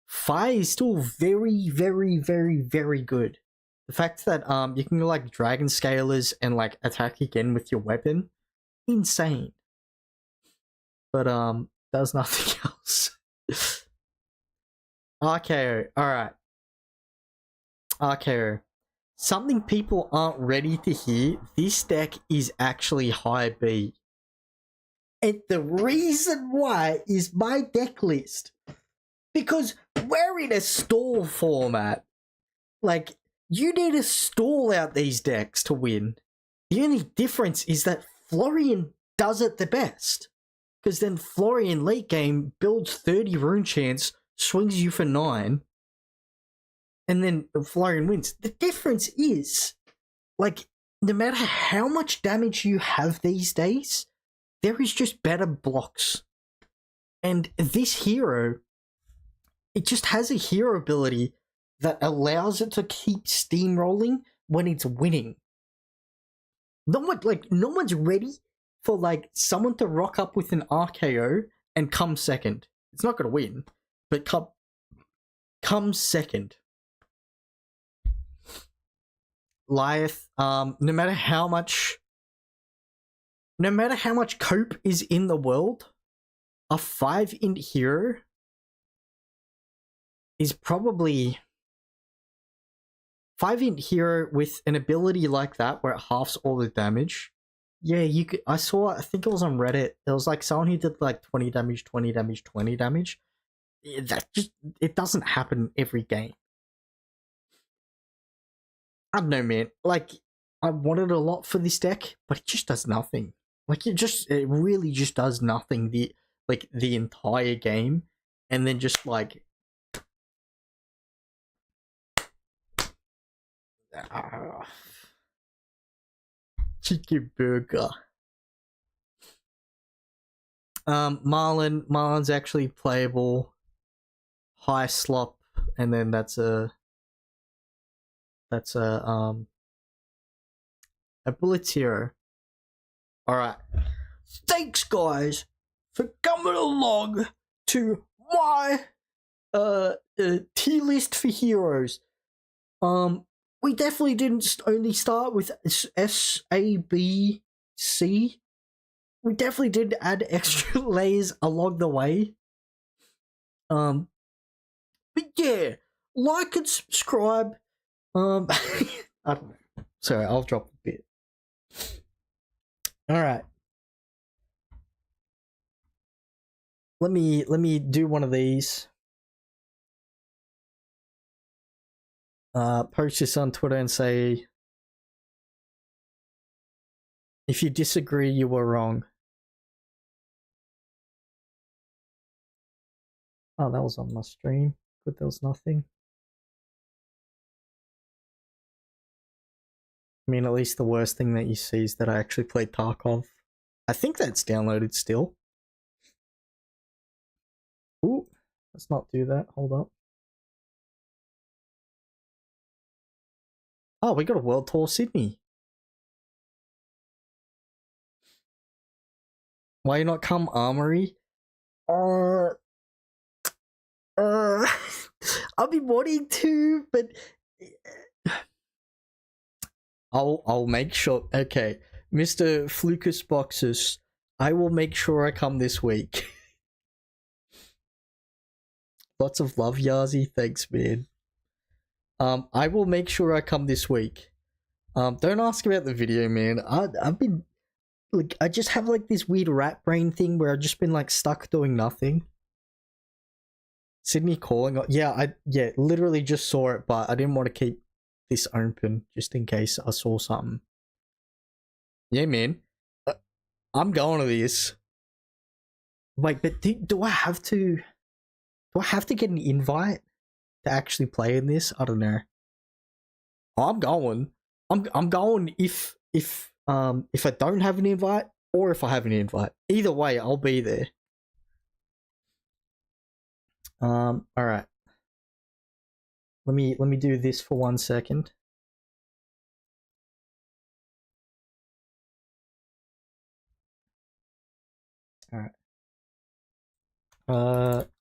[SPEAKER 1] Fire is still very, very, very, very good. The fact that you can go like Dragon Scalers and like attack again with your weapon, insane. But does nothing else. RKO, alright. RKO. Something people aren't ready to hear, this deck is actually high B. And the reason why is my deck list. Because we're in a stall format. Like, you need to stall out these decks to win. The only difference is that Florian does it the best. Because then Florian late game builds 30 rune chance, swings you for 9, and then Florian wins. The difference is, like, no matter how much damage you have these days, there is just better blocks. And this hero, it just has a hero ability that allows it to keep steamrolling when it's winning. No one's ready for like someone to rock up with an RKO and come second. It's not gonna win, but come second. Lyeth, no matter how much cope is in the world, a 5-int hero is probably 5-int hero with an ability like that where it halves all the damage. Yeah, you could. I think it was on Reddit. There was like someone who did like 20 damage, 20 damage, 20 damage. It doesn't happen every game. I don't know, man. Like, I wanted a lot for this deck, but it just does nothing. Like, it really just does nothing the entire game, and then just like chicken burger. Marlon's actually playable. High slop, and then that's a Blitz hero. Alright. Thanks guys for coming along to my tier list for heroes. We definitely didn't only start with SABC. We definitely did add extra layers along the way. But yeah, like and subscribe. I don't know. Sorry, I'll drop a bit. Alright. Let me do one of these. Post this on Twitter and say, if you disagree, you were wrong. Oh, that was on my stream. Good, there was nothing. I mean, at least the worst thing that you see is that I actually played Tarkov. I think that's downloaded still. Ooh, let's not do that. Hold up. Oh, we got a World Tour Sydney. Why you not come Armory? I've been wanting to, but I'll make sure. Okay, Mr. Flucus Boxes, I will make sure I come this week. Lots of love, Yazi. Thanks, man. I will make sure I come this week. Don't ask about the video, man. I've been like, I just have like this weird rat brain thing where I've just been like stuck doing nothing. Sydney calling. Yeah, literally just saw it, but I didn't want to keep this open just in case I saw something. Yeah, man. I'm going to this. Wait, but do I have to? Do I have to get an invite to actually play in this? I don't know. I'm going. I'm going if I don't have an invite or if I have an invite. Either way, I'll be there. All right. Let me do this for 1 second. All right.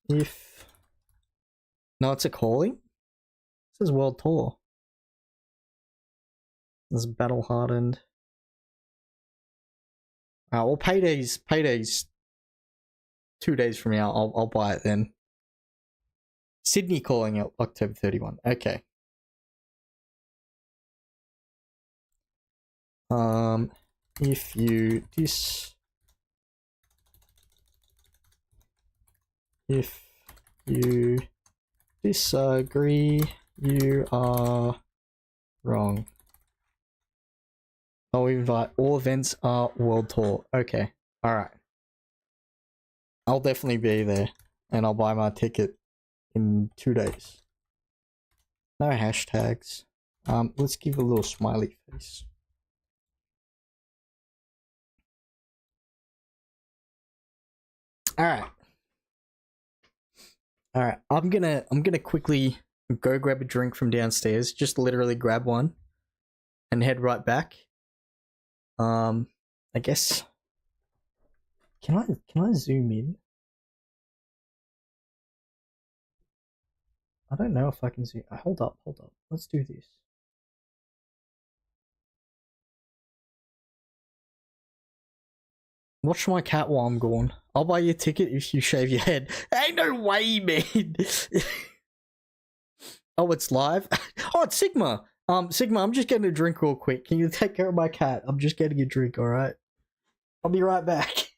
[SPEAKER 1] If no, it's a calling. This is World Tour. This is battle hardened. Well, paydays 2 days from now. I'll buy it then. Sydney calling out October 31. Okay. If you disagree, you are wrong. I'll invite all events are World Tour. Okay. Alright. I'll definitely be there. And I'll buy my ticket in 2 days. No hashtags. Let's give a little smiley face. Alright. Alright. I'm gonna quickly go grab a drink from downstairs. Just literally grab one and head right back. I guess. Can I zoom in? I don't know if I can zoom. Hold up. Let's do this. Watch my cat while I'm gone. I'll buy you a ticket if you shave your head. Ain't no way, man. Oh, it's live? Oh, it's Sigma. Sigma, I'm just getting a drink real quick. Can you take care of my cat? I'm just getting a drink, alright? I'll be right back.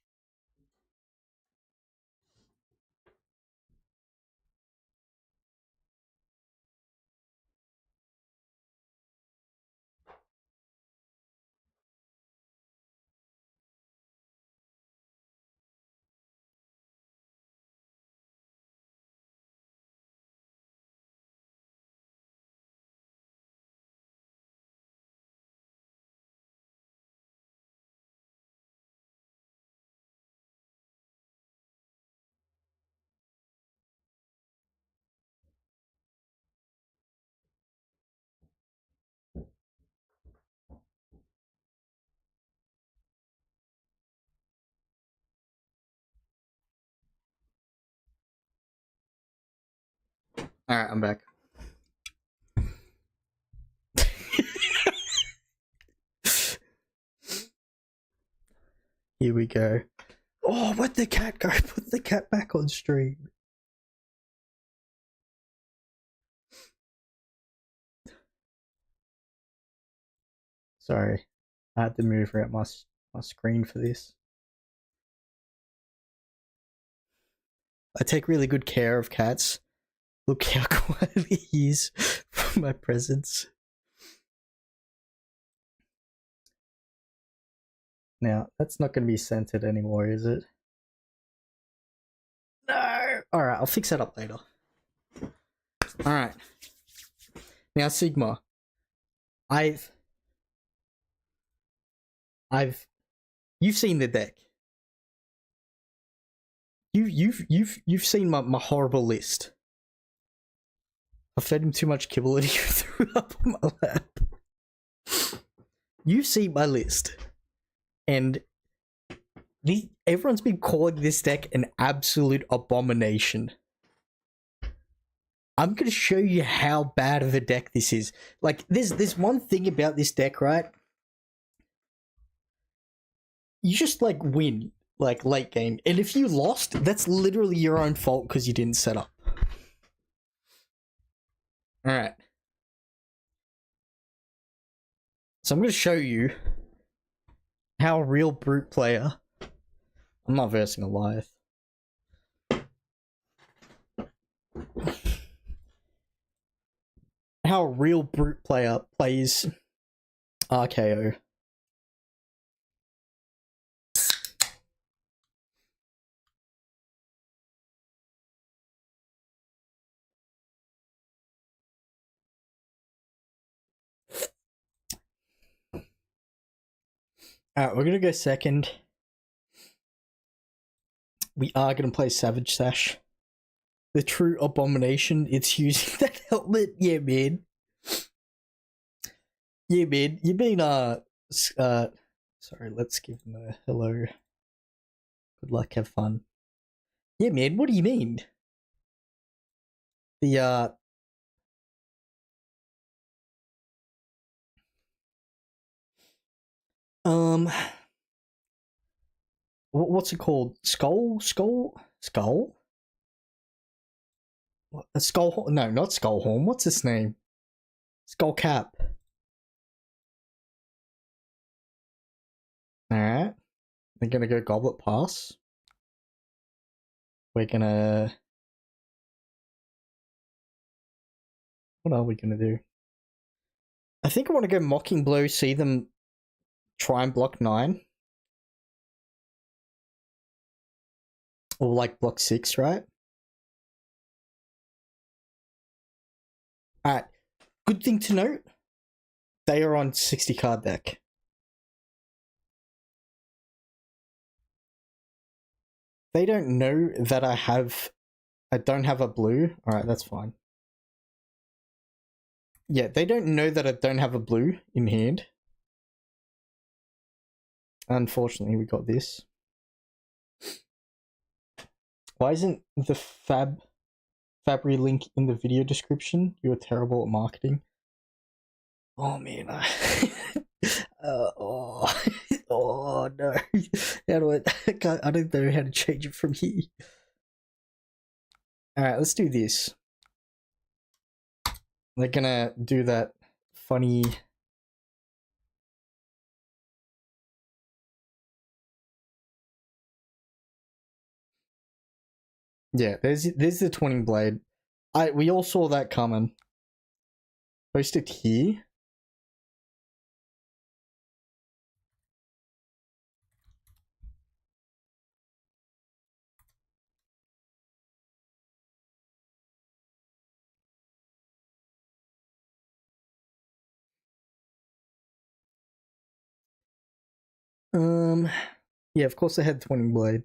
[SPEAKER 1] Alright, I'm back. Here we go. Oh, where'd the cat go? Put the cat back on stream. Sorry. I had to move around my screen for this. I take really good care of cats. Look how quiet he is from my presence. Now, that's not going to be centered anymore, is it? No! Alright, I'll fix that up later. Alright. Now, Sigma. You've seen the deck. You've seen my horrible list. I fed him too much kibble and he threw up on my lap. You've seen my list. And everyone's been calling this deck an absolute abomination. I'm gonna show you how bad of a deck this is. Like, there's one thing about this deck, right? You just like win, like late game, and if you lost, that's literally your own fault because you didn't set up. All right. So I'm gonna show you how a real brute player. I'm not versing a Goliath. How a real brute player plays RKO. Alright, we're gonna go second. We are gonna play Savage Sash. The true abomination, it's using that helmet. Yeah, man. Yeah, man. You've been, sorry, let's give him a hello. Good luck, have fun. Yeah, man, what do you mean? The, what's it called? Skull? What? A Skull? No, not Skullhorn. What's his name? Skullcap. Alright. We're gonna go Goblet Pass. We're gonna... What are we gonna do? I think I want to go Mocking Blow, see them try and block 9. Or like block 6, right? Alright. Good thing to note. They are on 60 card deck. They don't know that I don't have a blue. Alright, that's fine. Yeah, they don't know that I don't have a blue in hand. Unfortunately, we got this. Why isn't the Fabry link in the video description? You're terrible at marketing. Oh man, oh no. How do I don't know how to change it from here. Alright, let's do this. They're gonna do that funny... Yeah, there's the Twinning Blade. We all saw that coming. Post it here. Yeah, of course I had Twinning Blade.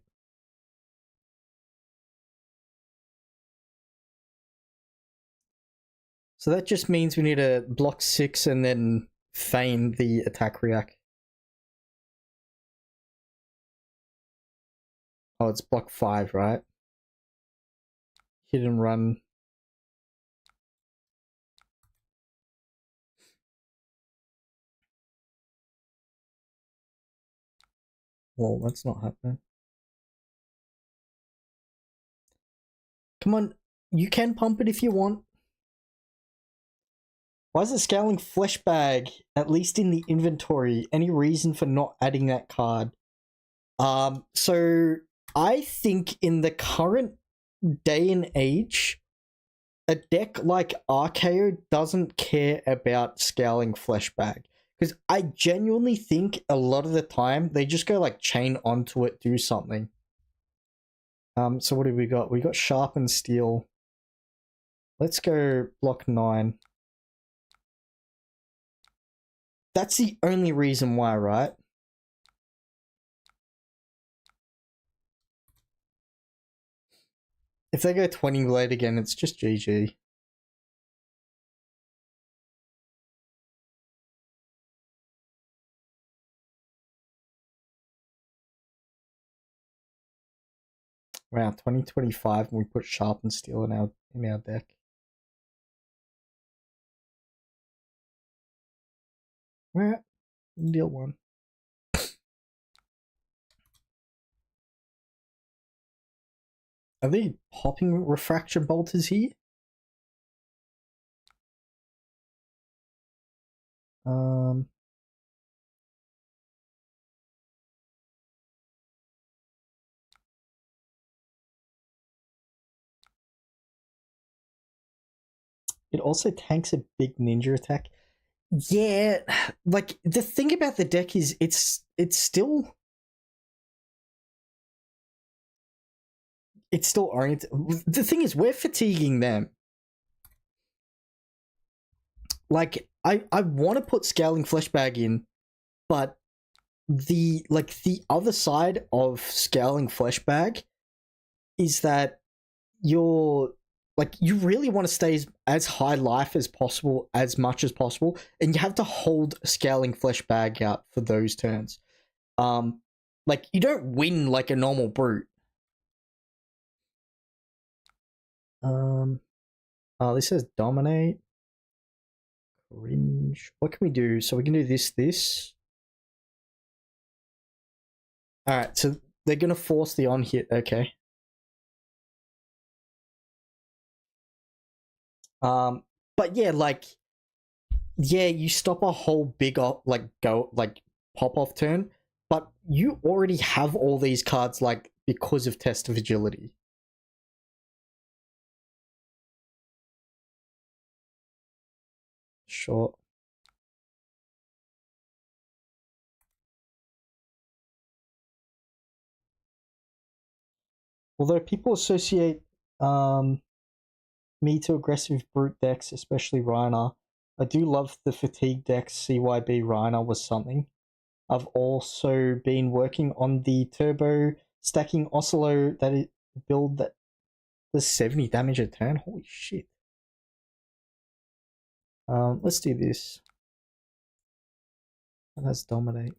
[SPEAKER 1] So that just means we need to block 6 and then feign the attack react. Oh, it's block 5, right? Hit and run. Well, that's not happening. Come on, you can pump it if you want. Why is it Scowling Flesh Bag, at least in the inventory? Any reason for not adding that card? So I think in the current day and age, a deck like RKO doesn't care about Scowling Flesh Bag. Because I genuinely think a lot of the time, they just go like chain onto it, do something. So what have we got? We got Sharpened Steel. Let's go block 9. That's the only reason why, right? If they go Twinning Blade again, it's just GG. Wow, 2025 and we put Sharpened Steel in our deck. Alright, deal 1. Are they popping Refraction Bolters here? It also tanks a big ninja attack. Yeah, like the thing about the deck is it's still oriented. The thing is, we're fatiguing them. Like I want to put Scowling Flesh Bag in, but the other side of scaling flesh bag is that you're you really want to stay as high life as possible, as much as possible, and you have to hold scaling flesh bag out for those turns. You don't win like a normal brute. Oh, this says dominate. Cringe. What can we do? So we can do this. Alright, so they're gonna force the on hit, okay. But yeah, you stop a whole big pop off turn, but you already have all these cards because of Test of Agility. Sure. Although people associate me to aggressive brute decks, especially Reiner. I do love the fatigue decks. CYB Reiner was something. I've also been working on the turbo stacking Oscillo build that does 70 damage a turn. Holy shit. Let's do this. And let's dominate.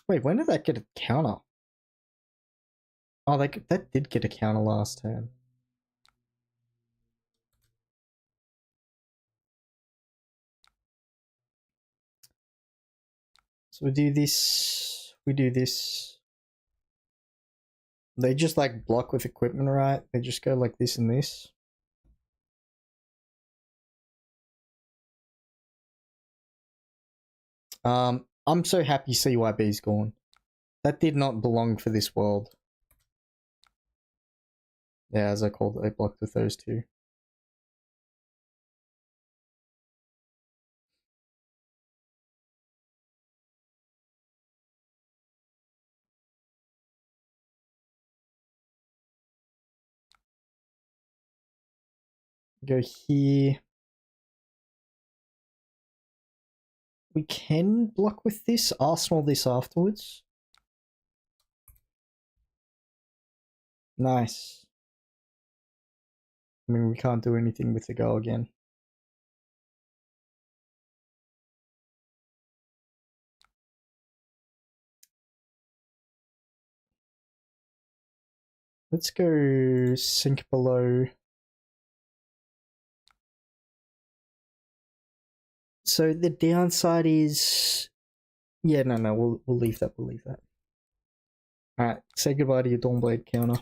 [SPEAKER 1] Wait, when did that get a counter? Oh, that did get a counter last turn. So we do this. They just block with equipment, right? They just go like this and this. I'm so happy CYB's gone. That did not belong for this world. Yeah, as I called it, they blocked with those two. Go here. We can block with this, Arsenal this afterwards. Nice. I mean, we can't do anything with the go again. Let's go sink below. So the downside is, yeah, no, we'll leave that. All right, say goodbye to your Dawnblade counter.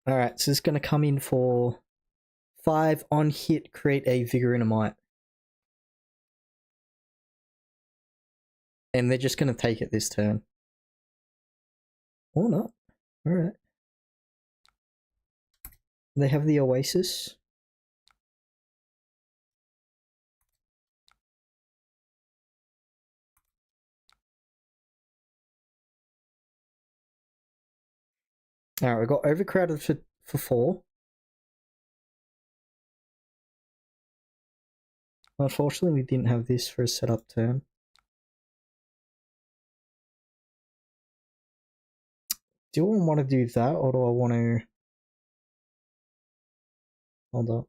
[SPEAKER 1] All right, so it's going to come in for 5 on hit. Create a Vigor and a Might, and they're just going to take it this turn, or not. All right. They have the Oasis. Alright, we got overcrowded for 4. Unfortunately, we didn't have this for a setup turn. Do I want to do that, or do I want to... Hold up.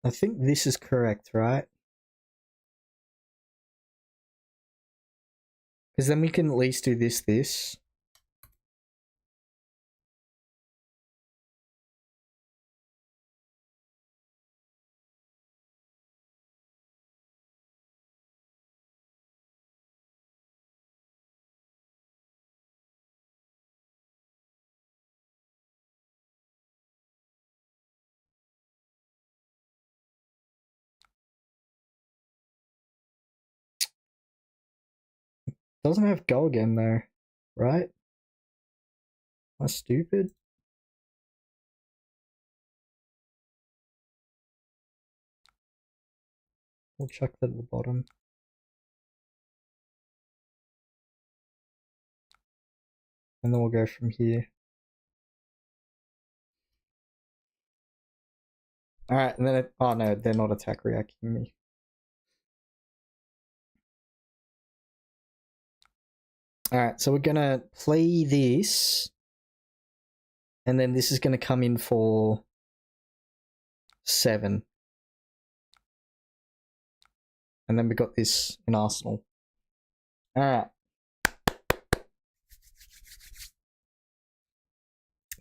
[SPEAKER 1] I think this is correct, right? Because then we can at least do this. Doesn't have go again though, right? Am I stupid? We'll chuck that at the bottom. And then we'll go from here. Alright, and then oh no, they're not attack reacting me. Alright, so we're gonna play this. And then this is gonna come in for 7. And then we got this in Arsenal. Alright.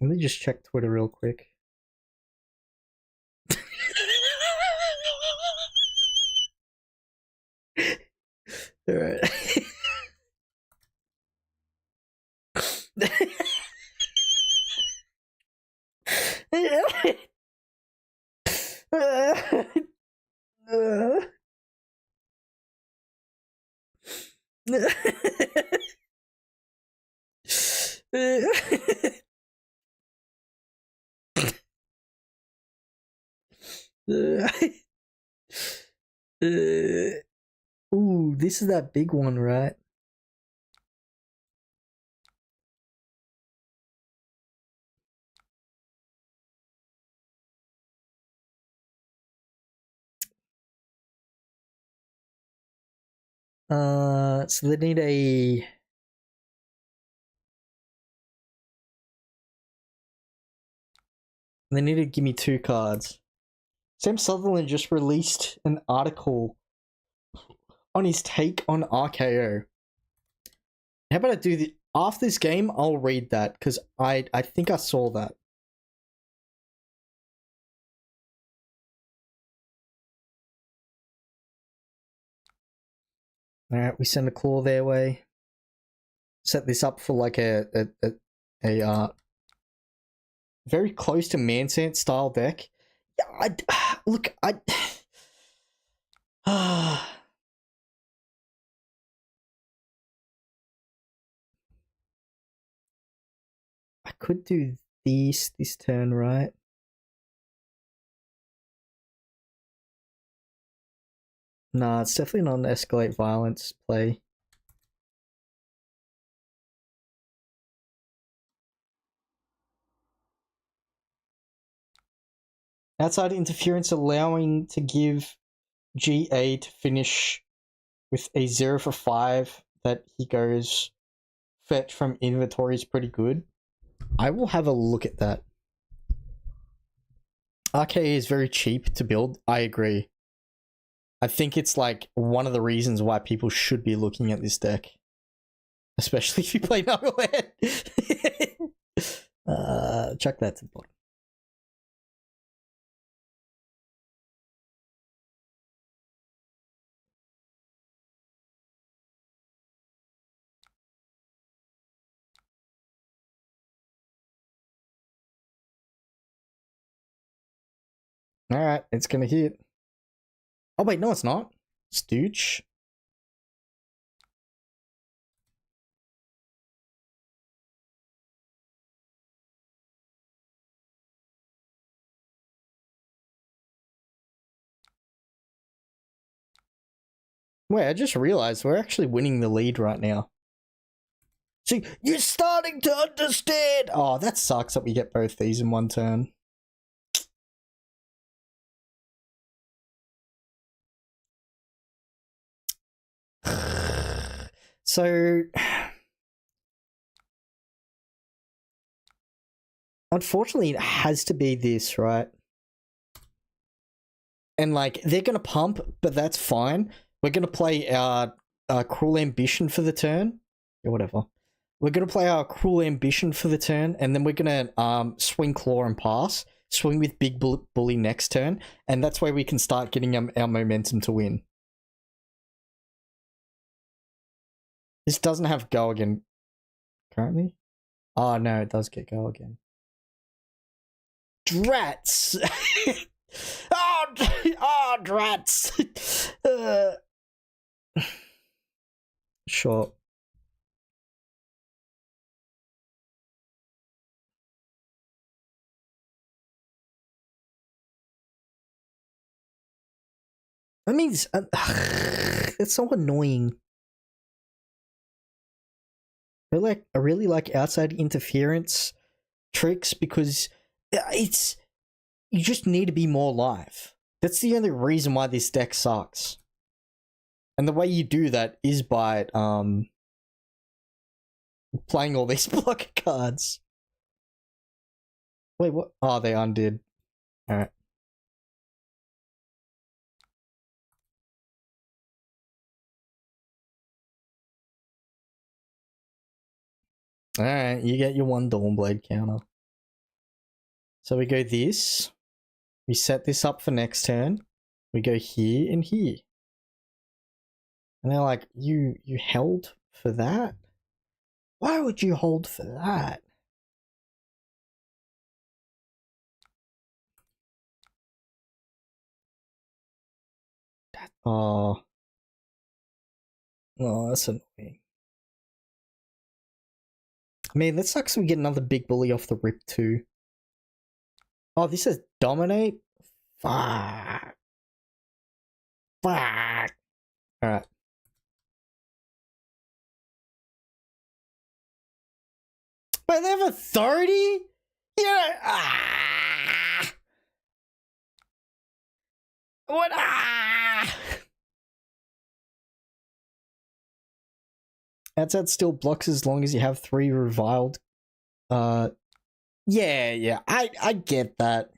[SPEAKER 1] Let me just check Twitter real quick. Alright. Ooh, this is that big one, right? So they need a... They need to give me 2 cards. Sam Sutherland just released an article on his take on RKO. How about I do the... After this game, I'll read that, because I think I saw that. Alright, we send a claw their way. Set this up for like a very close to Mansant style deck. Yeah, look, I could do this turn, right? Nah, it's definitely not an escalate violence play. Outside interference allowing to give GA to finish with a 0 for 5 that he goes fetch from inventory is pretty good. I will have a look at that. RKA is very cheap to build. I agree. I think it's like one of the reasons why people should be looking at this deck. Especially if you play Knucklehead. Chuck that to the bottom. Alright, it's gonna hit. Oh wait, no it's not. Stooge. Wait, I just realized we're actually winning the lead right now. See, you're starting to understand! Oh, that sucks that we get both these in one turn. So... Unfortunately, it has to be this, right? And like, they're gonna pump, but that's fine. We're gonna play our Cruel Ambition for the turn. Yeah, whatever. We're gonna play our Cruel Ambition for the turn, and then we're gonna swing Claw and pass. Swing with Big Bully next turn, and that's where we can start getting our momentum to win. This doesn't have Go Again currently. Oh no, it does get Go Again. Drats! Oh, drats! Sure. That means it's so annoying. I really like outside interference tricks because it's you just need to be more live. That's the only reason why this deck sucks. And the way you do that is by playing all these blocker cards. Wait, what? Oh, they undid. Alright. Alright, you get your one Dawnblade counter. So we go this. We set this up for next turn. We go here and here. And they're like, you held for that? Why would you hold for that? Oh. Oh, that's annoying. I mean, that sucks we get another big bully off the rip too. Oh, this is dominate? Fuck. Fuck. Alright. Wait, they have authority? Yeah. Ah. What? Ah. Outside still blocks as long as you have 3 reviled. Yeah, I get that.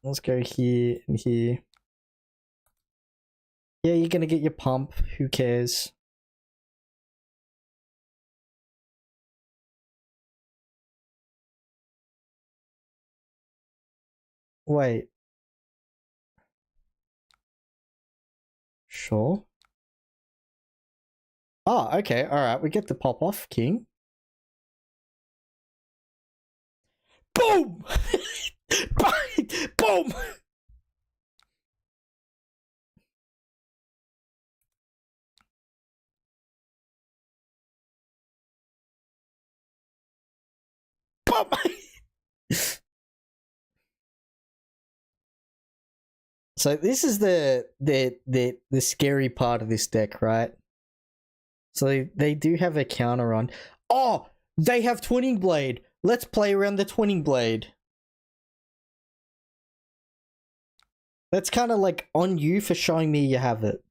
[SPEAKER 1] Let's go here and here. Yeah, you're gonna get your pump. Who cares? Wait. Sure. Oh, okay. Alright, we get the pop off, King. Boom! Boom! Boom! So this is the scary part of this deck, right? So they do have a counter on. Oh, they have Twinning Blade. Let's play around the Twinning Blade. That's kind of like on you for showing me you have it.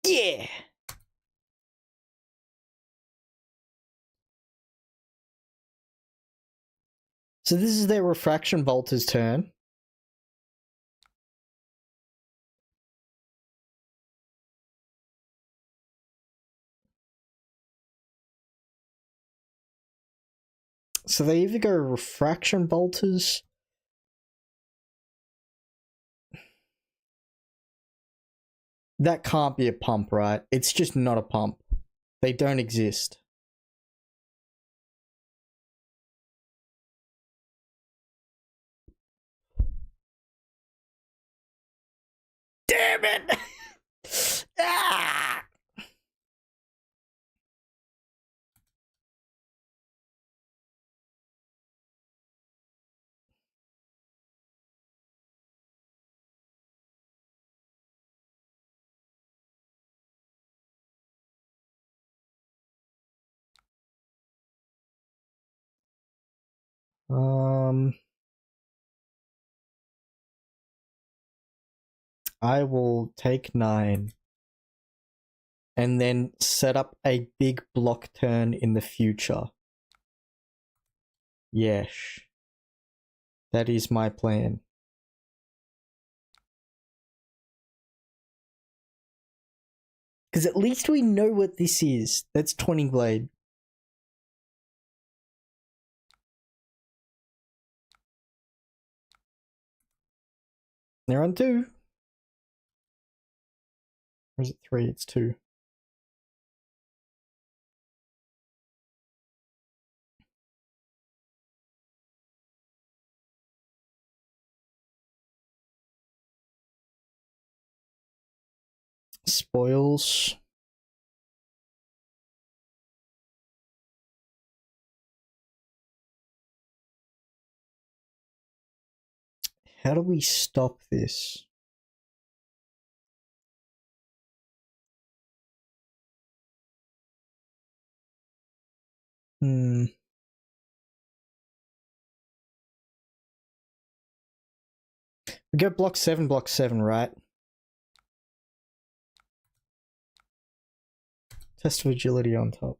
[SPEAKER 1] Yeah. So this is their Refraction Bolter's turn. So they either go Refraction Bolters. That can't be a pump, right? It's just not a pump. They don't exist. Damn it! Ah! I will take 9 and then set up a big block turn in the future. Yes. That is my plan. Because at least we know what this is. That's Twinning Blade. They're on 2. Or is it 3? It's 2. Spoils. How do we stop this? We go block 7, right? Test of agility on top.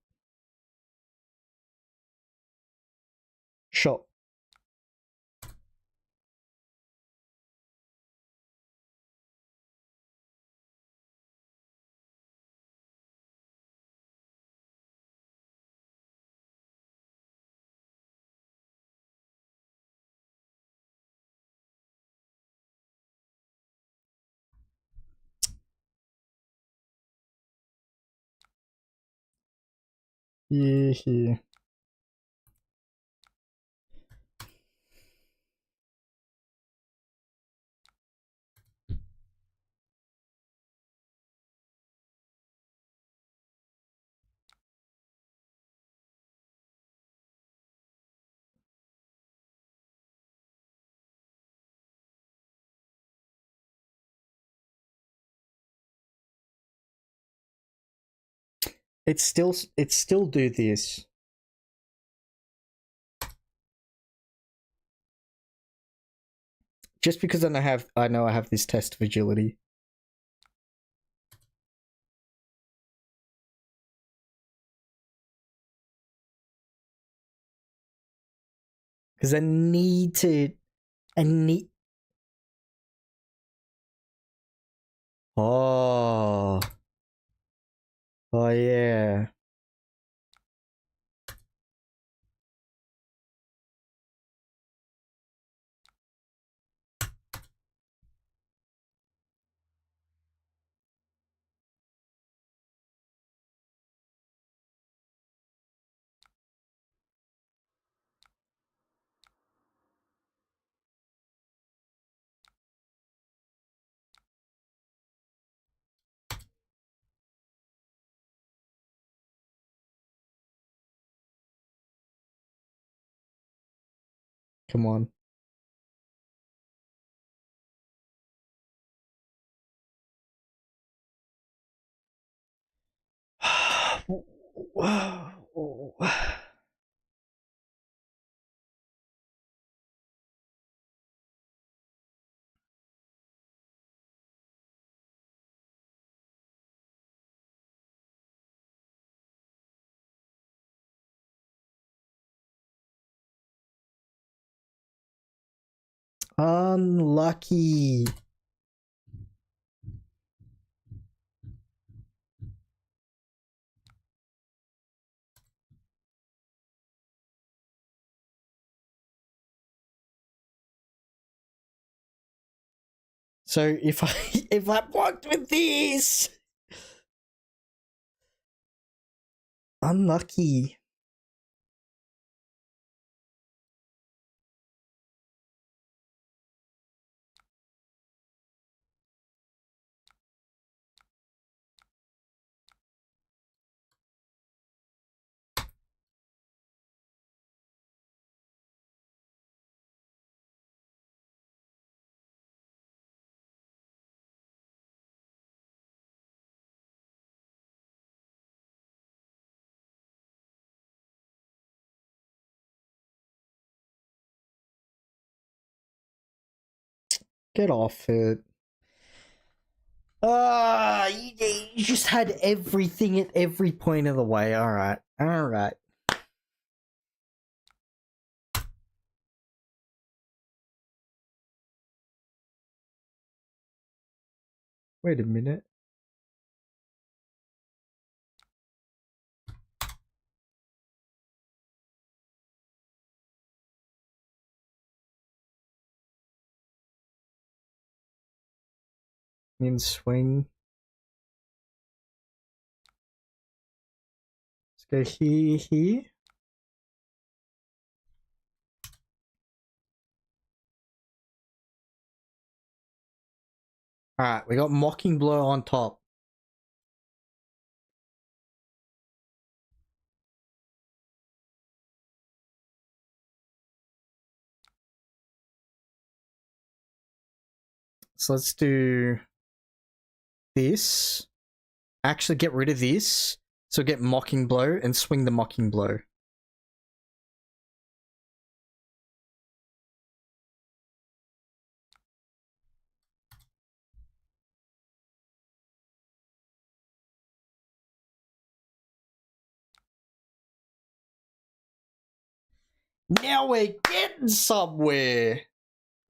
[SPEAKER 1] Shot. Yeah. It's still do this. Just because I know I have this test of agility. Because I need. Oh. Oh yeah. Come on. Unlucky. So if I blocked with this, unlucky. Get off it. You just had everything at every point of the way. All right. Wait a minute. In swing. Let's go here. Alright, we got Mocking Blow on top. So let's do this. Actually get rid of this. So get Mocking Blow and swing the Mocking Blow. Now we're getting somewhere.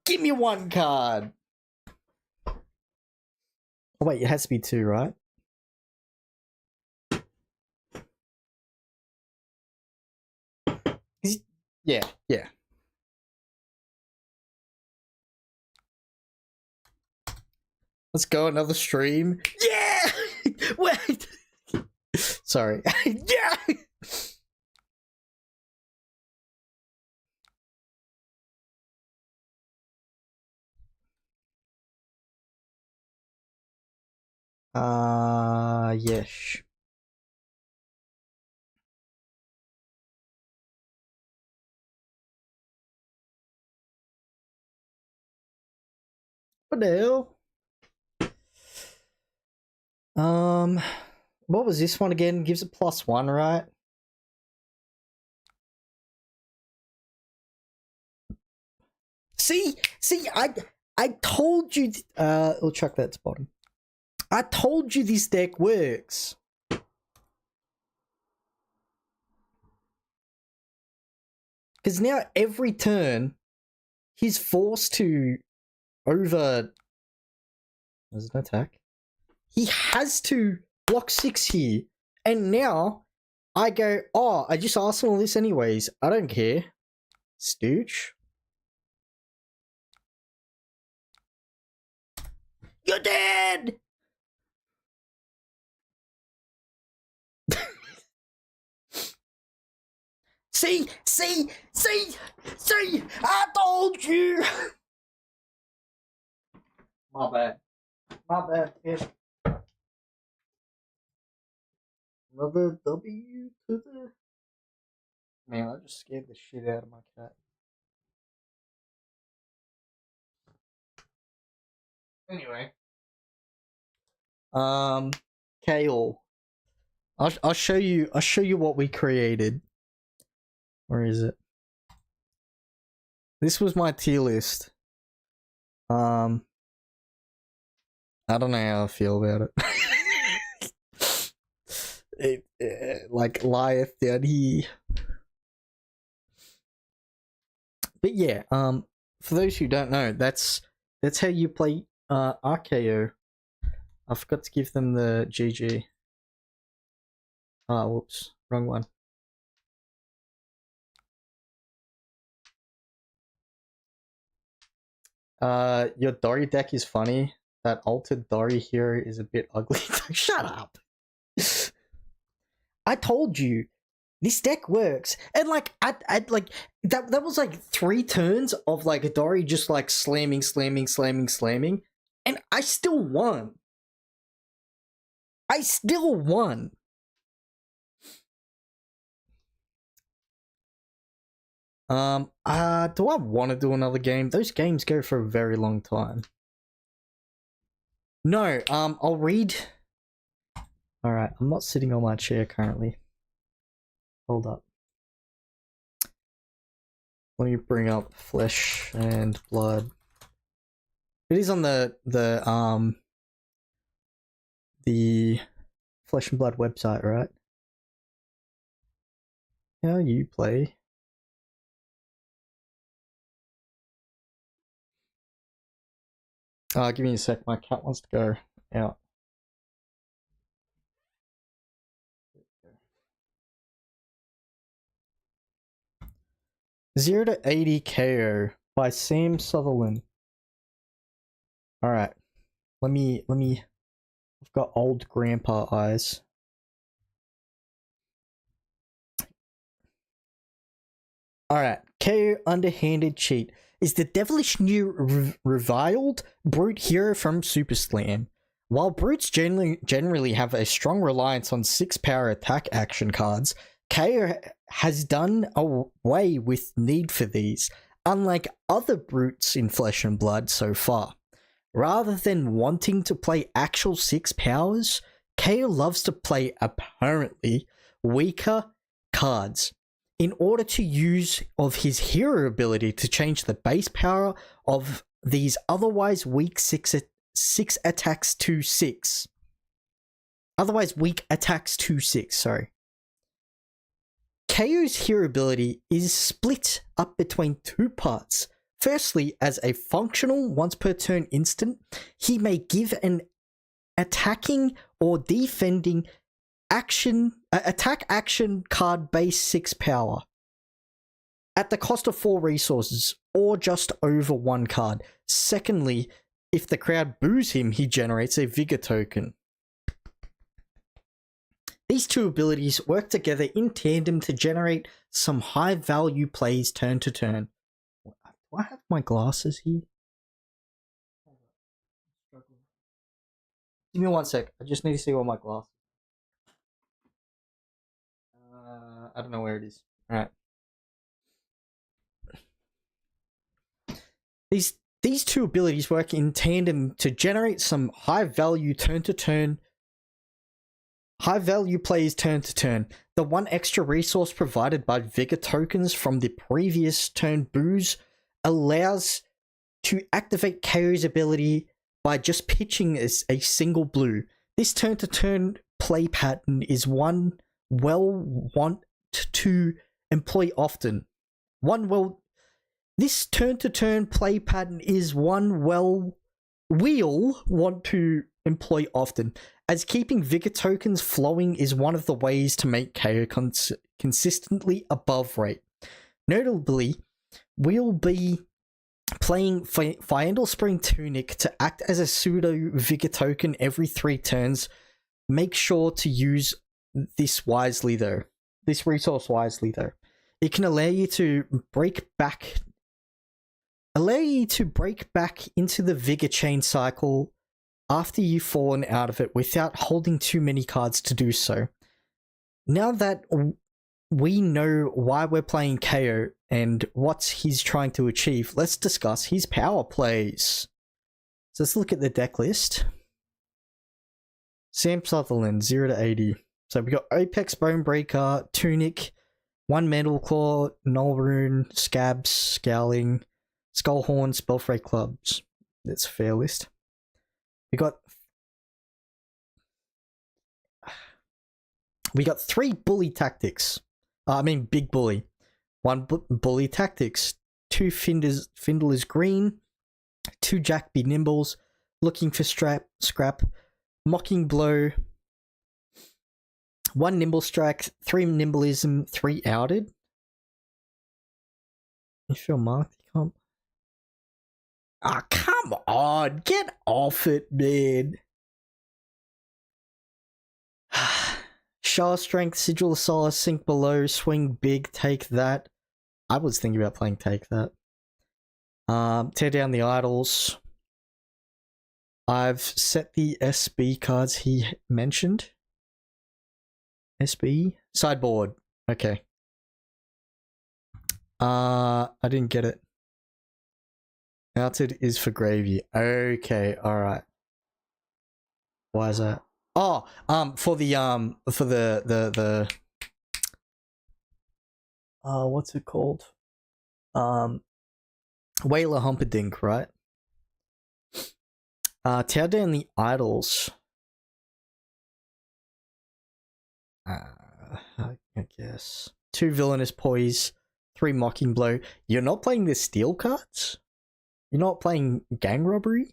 [SPEAKER 1] Give me one card. Oh wait, it has to be two, right? Yeah. Let's go, another stream. Yeah! Wait! Sorry. Yeah! Yes. What the hell? What was this one again? Gives it +1, right? See, I told you. We'll chuck that to bottom. I told you this deck works. Because now every turn, he's forced to over. There's no attack. He has to block 6 here. And now I go, oh, I just Arsenal this anyways. I don't care. Stooge. You're dead! See, I told you. My bad, yeah. Another W to the... Man, I just scared the shit out of my cat. Anyway. Kale. I'll show you what we created. Where is it? This was my tier list. I don't know how I feel about it. Like lieth down here. But yeah, for those who don't know, that's how you play RKO. I forgot to give them the GG. Whoops, wrong one. Your Dory deck is funny. That altered Dory hero is a bit ugly. Shut up. I told you, this deck works. And like, I like that was like 3 turns of like a Dory just like slamming, and I still won. Do I want to do another game? Those games go for a very long time. No, I'll read. Alright, I'm not sitting on my chair currently. Hold up. Let me bring up Flesh and Blood. It is on the Flesh and Blood website, right? How you play? Give me a sec. My cat wants to go out. Zero to 80 KO by Sam Sutherland. All right, let me. I've got old grandpa eyes. All right, KO underhanded cheat is the devilish new reviled brute hero from Super Slam. While brutes generally have a strong reliance on 6 power attack action cards, KO has done away with need for these, unlike other brutes in Flesh and Blood so far. Rather than wanting to play actual 6 powers, KO loves to play apparently weaker cards in order to use of his hero ability to change the base power of these otherwise weak 6 attacks to 6. Otherwise weak attacks to 6, sorry. KO's hero ability is split up between 2 parts. Firstly, as a functional once per turn instant, he may give an attacking or defending action attack action card base 6 power at the cost of 4 resources or just over 1 card. Secondly, if the crowd boos him, he generates a vigor token. These two abilities work together in tandem to generate some high value plays turn to turn. Do I have my glasses here? Give me 1 sec. I just need to see what my glasses. I don't know where it is. Alright. These two abilities work in tandem to generate some high value turn to turn. High value plays turn to turn. The 1 extra resource provided by Vigor tokens from the previous turn boos allows to activate KO's ability by just pitching as a single blue. This turn to turn play pattern is one well want to employ often. This turn to turn play pattern is one we'll want to employ often, as keeping Vigor tokens flowing is one of the ways to make KO consistently above rate. Notably, we'll be playing Fyendal Spring Tunic to act as a pseudo Vigor token every 3 turns. Make sure to use this wisely though. This resource wisely though. It can allow you to break back into the Vigor chain cycle after you've fallen out of it without holding too many cards to do so. Now that we know why we're playing KO and what he's trying to achieve, let's discuss his power plays. So let's look at the deck list. Sam Sutherland, 0 to 80. So we got Apex Bonebreaker, Tunic, 1 Metal Claw, Null Rune, Scabs, Scowling, Skullhorn, Spellfray Clubs. That's a fair list. We got 3 bully tactics. Big bully. 1 bully tactics. 2 Findler's Green. 2 Jack Be Nimbles. Looking for scrap. Mocking Blow. 1 Nimble Strike. 3 Nimbleism. 3 Outed. If you're marked, you can't. Ah, come on, get off it, man. Shah Strength, Sigil of Solace, Sink Below, Swing Big, Take That. I was thinking about playing Take That. Tear Down the Idols. I've set the SB cards he mentioned. SB? Sideboard. Okay. I didn't get it. Outed is for gravy. Okay, alright. Why is that? Oh, for the what's it called? Whaler Humperdinck, right? Tear Down the Idols. I guess. 2 Villainous Poise, 3 Mocking Blow. You're not playing the steel cards? You're not playing Gang Robbery?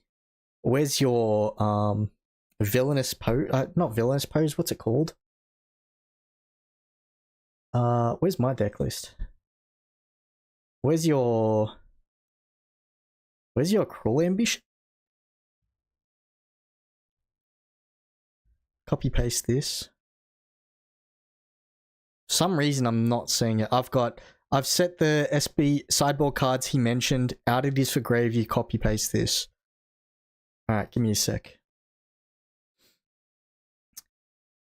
[SPEAKER 1] Where's your Villainous Pose? Not Villainous Pose, what's it called? Where's my deck list? Where's your Cruel Ambition? Copy paste this. For some reason I'm not seeing it. I've set the SB sideboard cards he mentioned. Outed is for gravy. Copy paste this. Alright, give me a sec.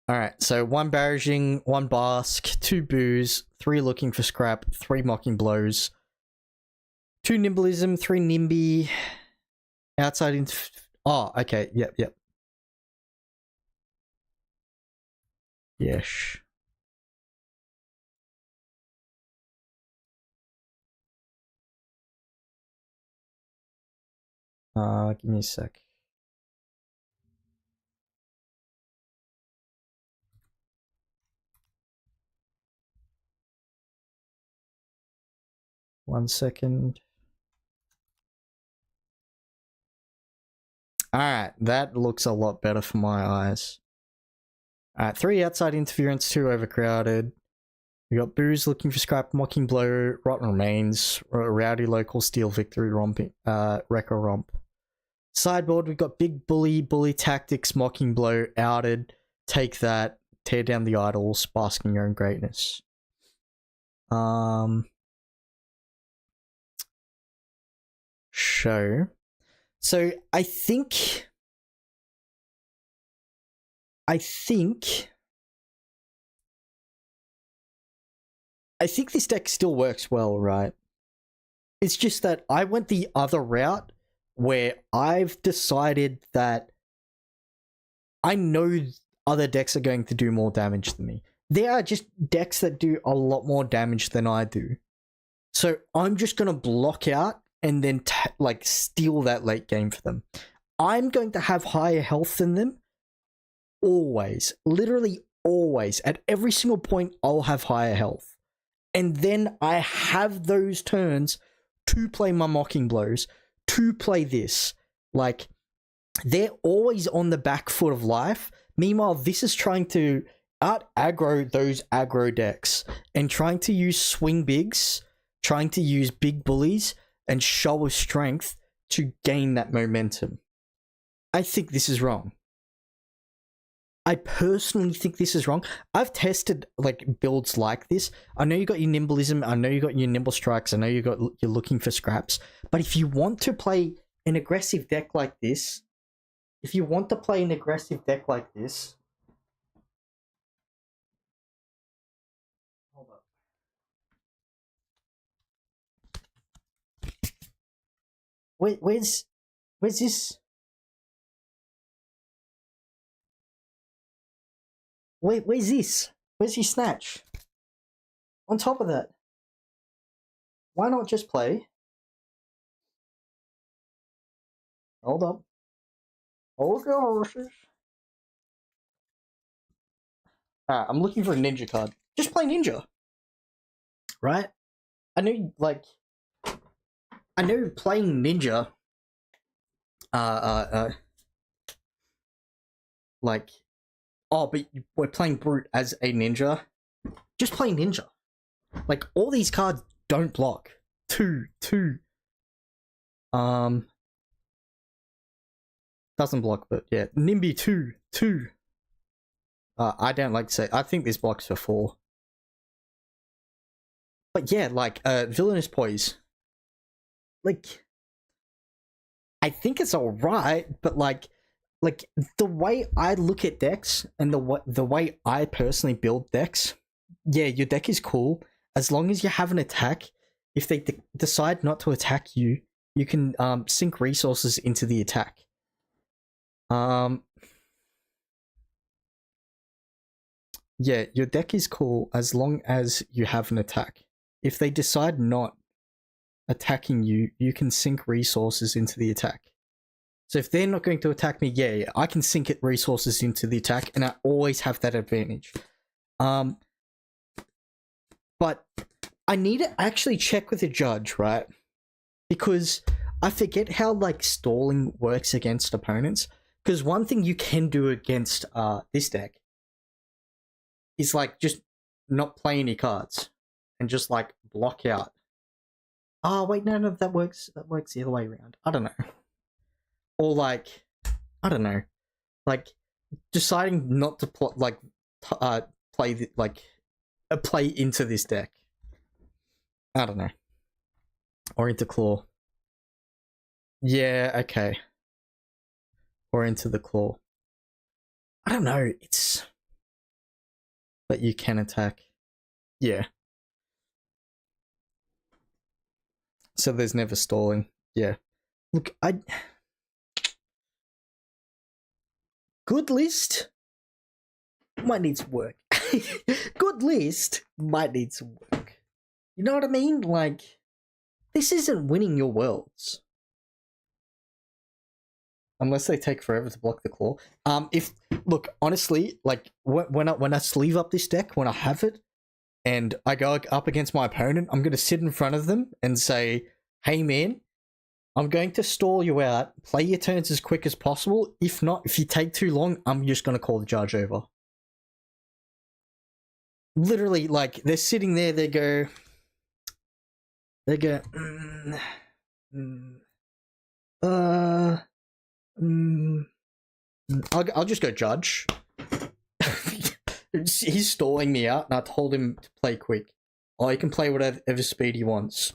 [SPEAKER 1] Alright, so 1 Barraging, 1 Bask, 2 Boos, 3 Looking for Scrap, 3 Mocking Blows, 2 Nimbleism, 3 Nimby, Outside into. Oh, okay. Yep, yep. Yes. Give me a sec. One second. Alright, that looks a lot better for my eyes. Alright, 3 outside interference, 2 overcrowded. We got Booze looking for scrap, Mocking Blow, Rotten Remains, Rowdy Local, Steel Victory, Wrecker Romp. Sideboard, we've got Big Bully, Bully Tactics, Mocking Blow, Outed, Take That, Tear Down the Idols, Bask in Your Own Greatness. Show. So I think this deck still works well, right? It's just that I went the other route where I've decided that I know other decks are going to do more damage than me. There are just decks that do a lot more damage than I do. So I'm just going to block out and then like steal that late game for them. I'm going to have higher health than them. Always. Literally always. At every single point, I'll have higher health. And then I have those turns to play my Mocking Blows, to play this. Like, they're always on the back foot of life. Meanwhile, this is trying to out-aggro those aggro decks and trying to use swing bigs, trying to use big bullies and show of strength to gain that momentum. I think this is wrong. I personally think this is wrong. I've tested like builds like this. I know you got your Nimblism. I know you got your Nimble Strikes. I know you're looking for scraps. But if you want to play an aggressive deck like this, hold up. Where's this? Where's this? Where's your snatch? On top of that, why not just play? Hold up. Hold your horses. Alright, I'm looking for a ninja card. Just play ninja. Right? I know, like, I know playing ninja, like, oh, but we're playing brute as a ninja. Just play ninja. Like, all these cards don't block. Two. Doesn't block, but yeah. Nimby, two. I don't like to say, I think this blocks for 4. But yeah, like, Villainous Poise. Like, I think it's alright, but like the way I look at decks and the way I personally build decks, yeah, your deck is cool as long as you have an attack. If they decide not to attack you, you can sink resources into the attack. Yeah, your deck is cool as long as you have an attack. If they decide not attacking you, you can sink resources into the attack. So if they're not going to attack me, yeah, I can sink it resources into the attack, and I always have that advantage. But I need to actually check with the judge, right? Because I forget how like stalling works against opponents. Because one thing you can do against this deck is like just not play any cards and just like block out. Oh wait, no, that works. That works the other way around. I don't know. Or like, I don't know, like deciding not to play play into this deck. I don't know. Or into Claw. Yeah, okay. Or into the Claw. I don't know. It's, but you can attack. Yeah. So there's never stalling. Yeah. Look, Good list might need some work. Good list might need some work. You know what I mean? Like, this isn't winning your worlds. Unless they take forever to block the claw. Look, honestly, like when I sleeve up this deck, when I have it, and I go up against my opponent, I'm gonna sit in front of them and say, "Hey, man, I'm going to stall you out. Play your turns as quick as possible. If not, if you take too long, I'm just gonna call the judge over." Literally, like they're sitting there, they go. Uh, mm, I'll just go judge. He's stalling me out, and I told him to play quick. Oh, he can play whatever speed he wants.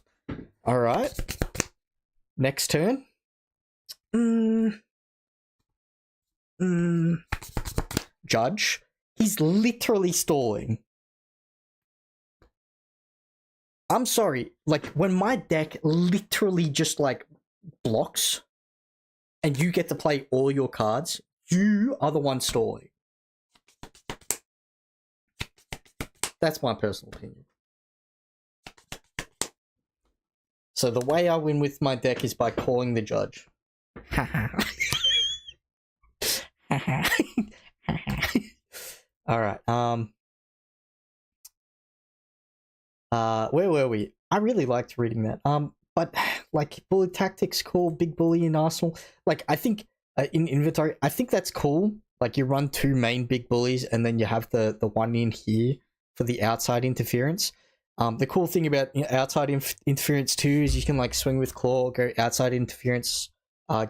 [SPEAKER 1] All right. Next turn. Judge. He's literally stalling. I'm sorry. Like when my deck literally just like blocks, and you get to play all your cards, you are the one stalling. That's my personal opinion. So the way I win with my deck is by calling the judge. All right. Where were we? I really liked reading that. But like bully tactics, cool. Big bully in Arsenal. Like I think in inventory, I think that's cool. Like you run 2 main big bullies, and then you have the one in here for the outside interference. The cool thing about outside interference too is you can like swing with claw, go outside interference,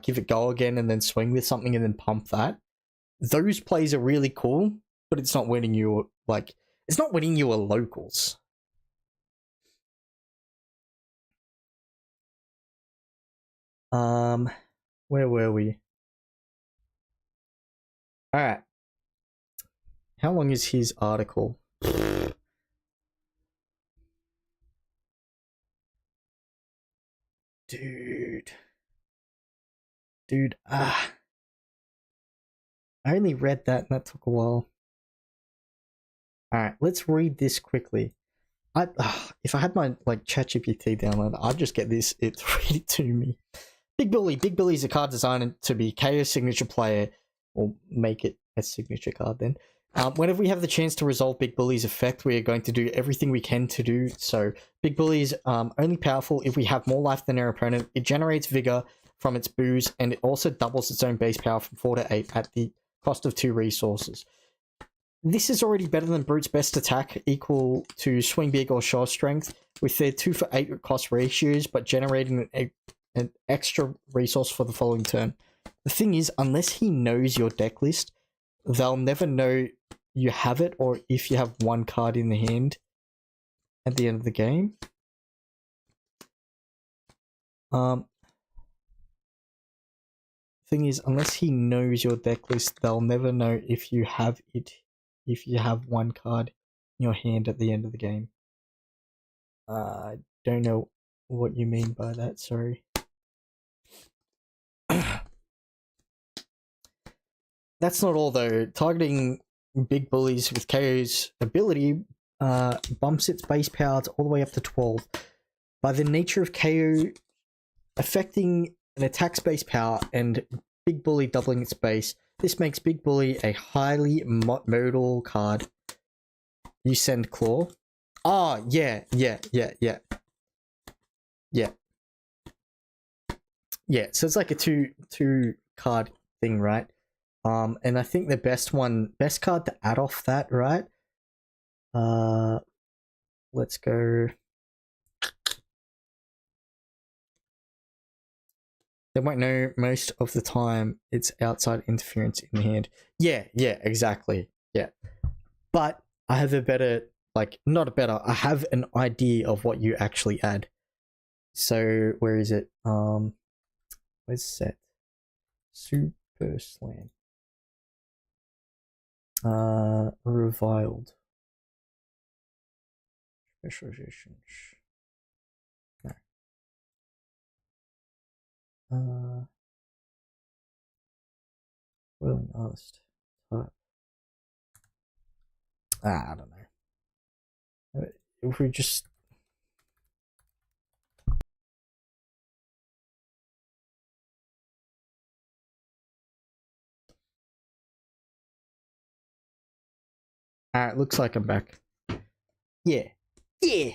[SPEAKER 1] give it go again, and then swing with something and then pump that. Those plays are really cool, but it's not winning you it's not winning you a locals. Where were we? All right. How long is his article? Dude, I only read that and that took a while. All right, let's read this quickly. If I had my like ChatGPT download, I'd just get this. It read it to me. Big Bully. Big Bully is a card designed to be KO signature player, or make it a signature card then. Whenever we have the chance to resolve Big Bully's effect, we are going to do everything we can to do so. Big Bully is only powerful if we have more life than our opponent. It generates vigor from its booze, and it also doubles its own base power from 4 to 8 at the cost of 2 resources. This is already better than Brute's best attack, equal to Swing Big or Show Strength, with their 2 for 8 cost ratios, but generating an extra resource for the following turn. The thing is, unless he knows your deck list, they'll never know you have it, or if you have 1 card in the hand at the end of the game. Thing is, unless he knows your deck list, they'll never know if you have it, if you have 1 card in your hand at the end of the game. I don't know what you mean by that, sorry. That's not all though. Targeting big bullies with KO's ability bumps its base power all the way up to 12. By the nature of KO affecting an attack's base power and Big Bully doubling its base, this makes Big Bully a highly modal card. You send Claw. Oh, yeah. Yeah, so it's like a two card thing, right? And I think the best card to add off that, right? Let's go. They won't know most of the time it's outside interference in the hand. Yeah, exactly. Yeah. But I have a better, I have an idea of what you actually add. So, where is it? Where's set? Super Slam. Reviled. Specializations. No. Willing Artist. I don't know. If we just... Alright, looks like I'm back. Yeah. Yeah!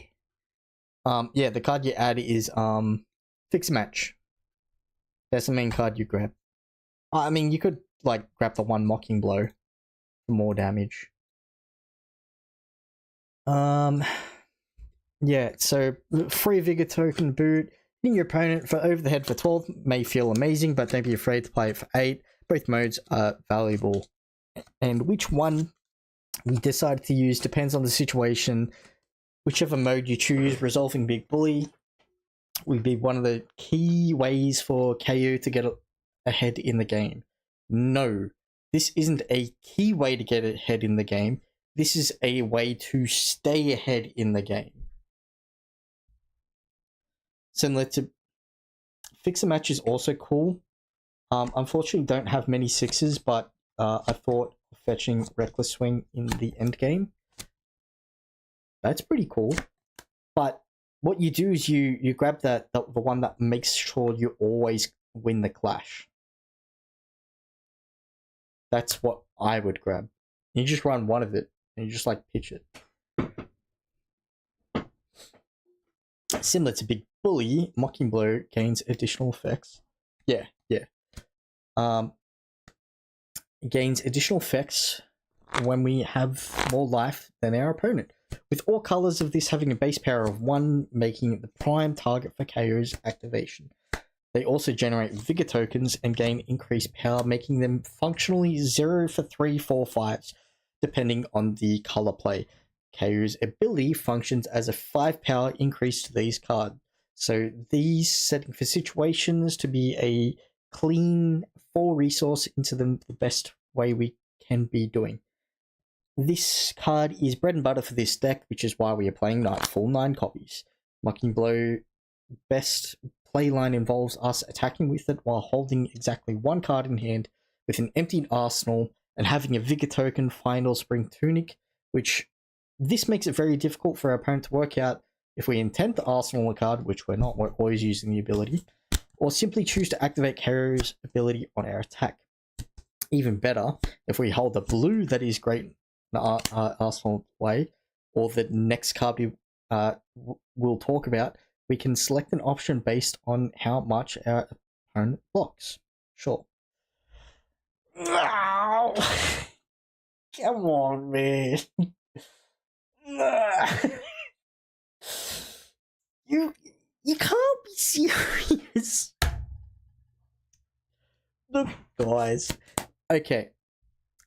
[SPEAKER 1] Yeah, the card you add is, Fix a Match. That's the main card you grab. I mean, you could, like, grab the one Mocking Blow for more damage. Yeah, so free Vigor token boot. Hitting your opponent for over the head for 12 may feel amazing, but don't be afraid to play it for 8. Both modes are valuable. And which one we decide to use depends on the situation. Whichever mode you choose, resolving Big Bully would be one of the key ways for KO to get ahead in the game. No, this isn't a key way to get ahead in the game. This is a way to stay ahead in the game. Similar to Fix a Match is also cool. Unfortunately, don't have many 6s, but I thought fetching Reckless Swing in the end game. That's pretty cool. But what you do is you grab the one that makes sure you always win the clash. That's what I would grab. You just run one of it and you just like pitch it. Similar to Big Bully, Mocking Blow gains additional effects. Yeah. Gains additional effects when we have more life than our opponent, with all colors of this having a base power of 1, making it the prime target for KO's activation. They also generate Vigor tokens and gain increased power, making them functionally 0 for 3, 4, 5s, depending on the color play. KO's ability functions as a 5 power increase to these cards. So these setting for situations to be a clean 4 resource into the best way we can be doing. This card is bread and butter for this deck, which is why we are playing Nightfall 9 copies. Mocking Blow best playline involves us attacking with it while holding exactly 1 card in hand with an emptied arsenal and having a Vigor token, Find or Spring Tunic, which this makes it very difficult for our opponent to work out if we intend to arsenal a card, which we're not, we're always using the ability, or simply choose to activate KO's ability on our attack. Even better, if we hold the blue that is great in arsenal way, or the next card we'll talk about, we can select an option based on how much our opponent blocks. Sure. Come on, man. You can't be serious. Look, guys. Okay.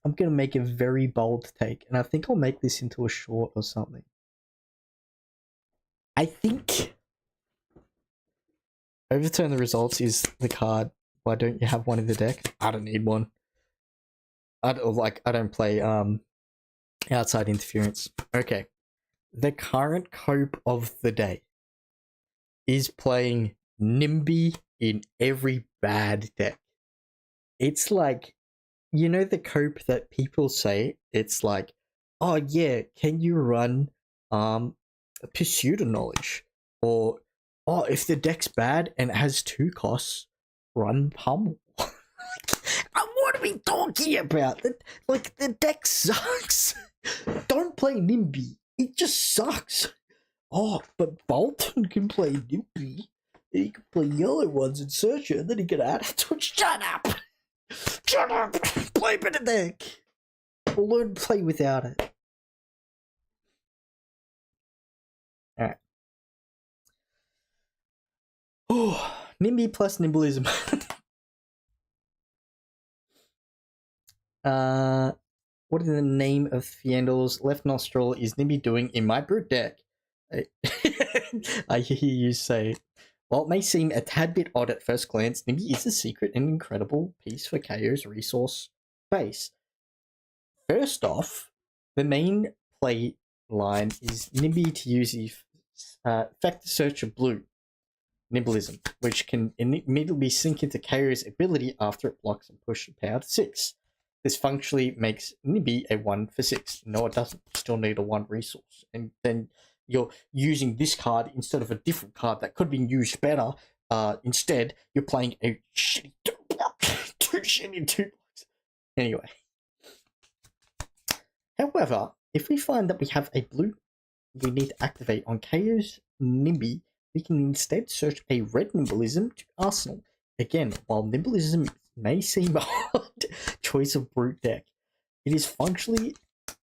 [SPEAKER 1] I'm gonna make a very bold take, and I think I'll make this into a short or something. I think Overturn the Results is the card. Why don't you have one in the deck? I don't need one. I don't play outside interference. Okay. The current cope of the day is playing Nimby in every bad deck. It's like, you know the cope that people say, it's like, oh yeah, can you run Pursuit of Knowledge? Or, oh, if the deck's bad and it has 2 costs, run Pummel. What are we talking about? Like, the deck sucks. Don't play Nimby. It just sucks. Oh, but Bolton can play Nimby. He can play yellow ones in Searcher, and then he can add it to it. Shut up! Shut up! Play a better deck. We'll learn to play without it. Alright. Oh, Nimby plus Nimblism. What is the name of Fiendl's left nostril is Nimby doing in my brute deck? I hear you say. While it may seem a tad bit odd at first glance, Nimby is a secret and incredible piece for KO's resource base. First off, the main play line is Nimby to use the effect search of blue, Nimblism, which can immediately sink into KO's ability after it blocks and pushes power to 6. This functionally makes Nimby a 1 for 6. No, it doesn't. You still need a 1 resource. And then you're using this card instead of a different card that could be used better. Instead, you're playing a shitty 2 block. 2 shitty 2 blocks. Anyway. However, if we find that we have a blue we need to activate on KO's Nimby, we can instead search a red Nimbleism to Arsenal. Again, while Nimbleism may seem a hard choice of brute deck, it is functionally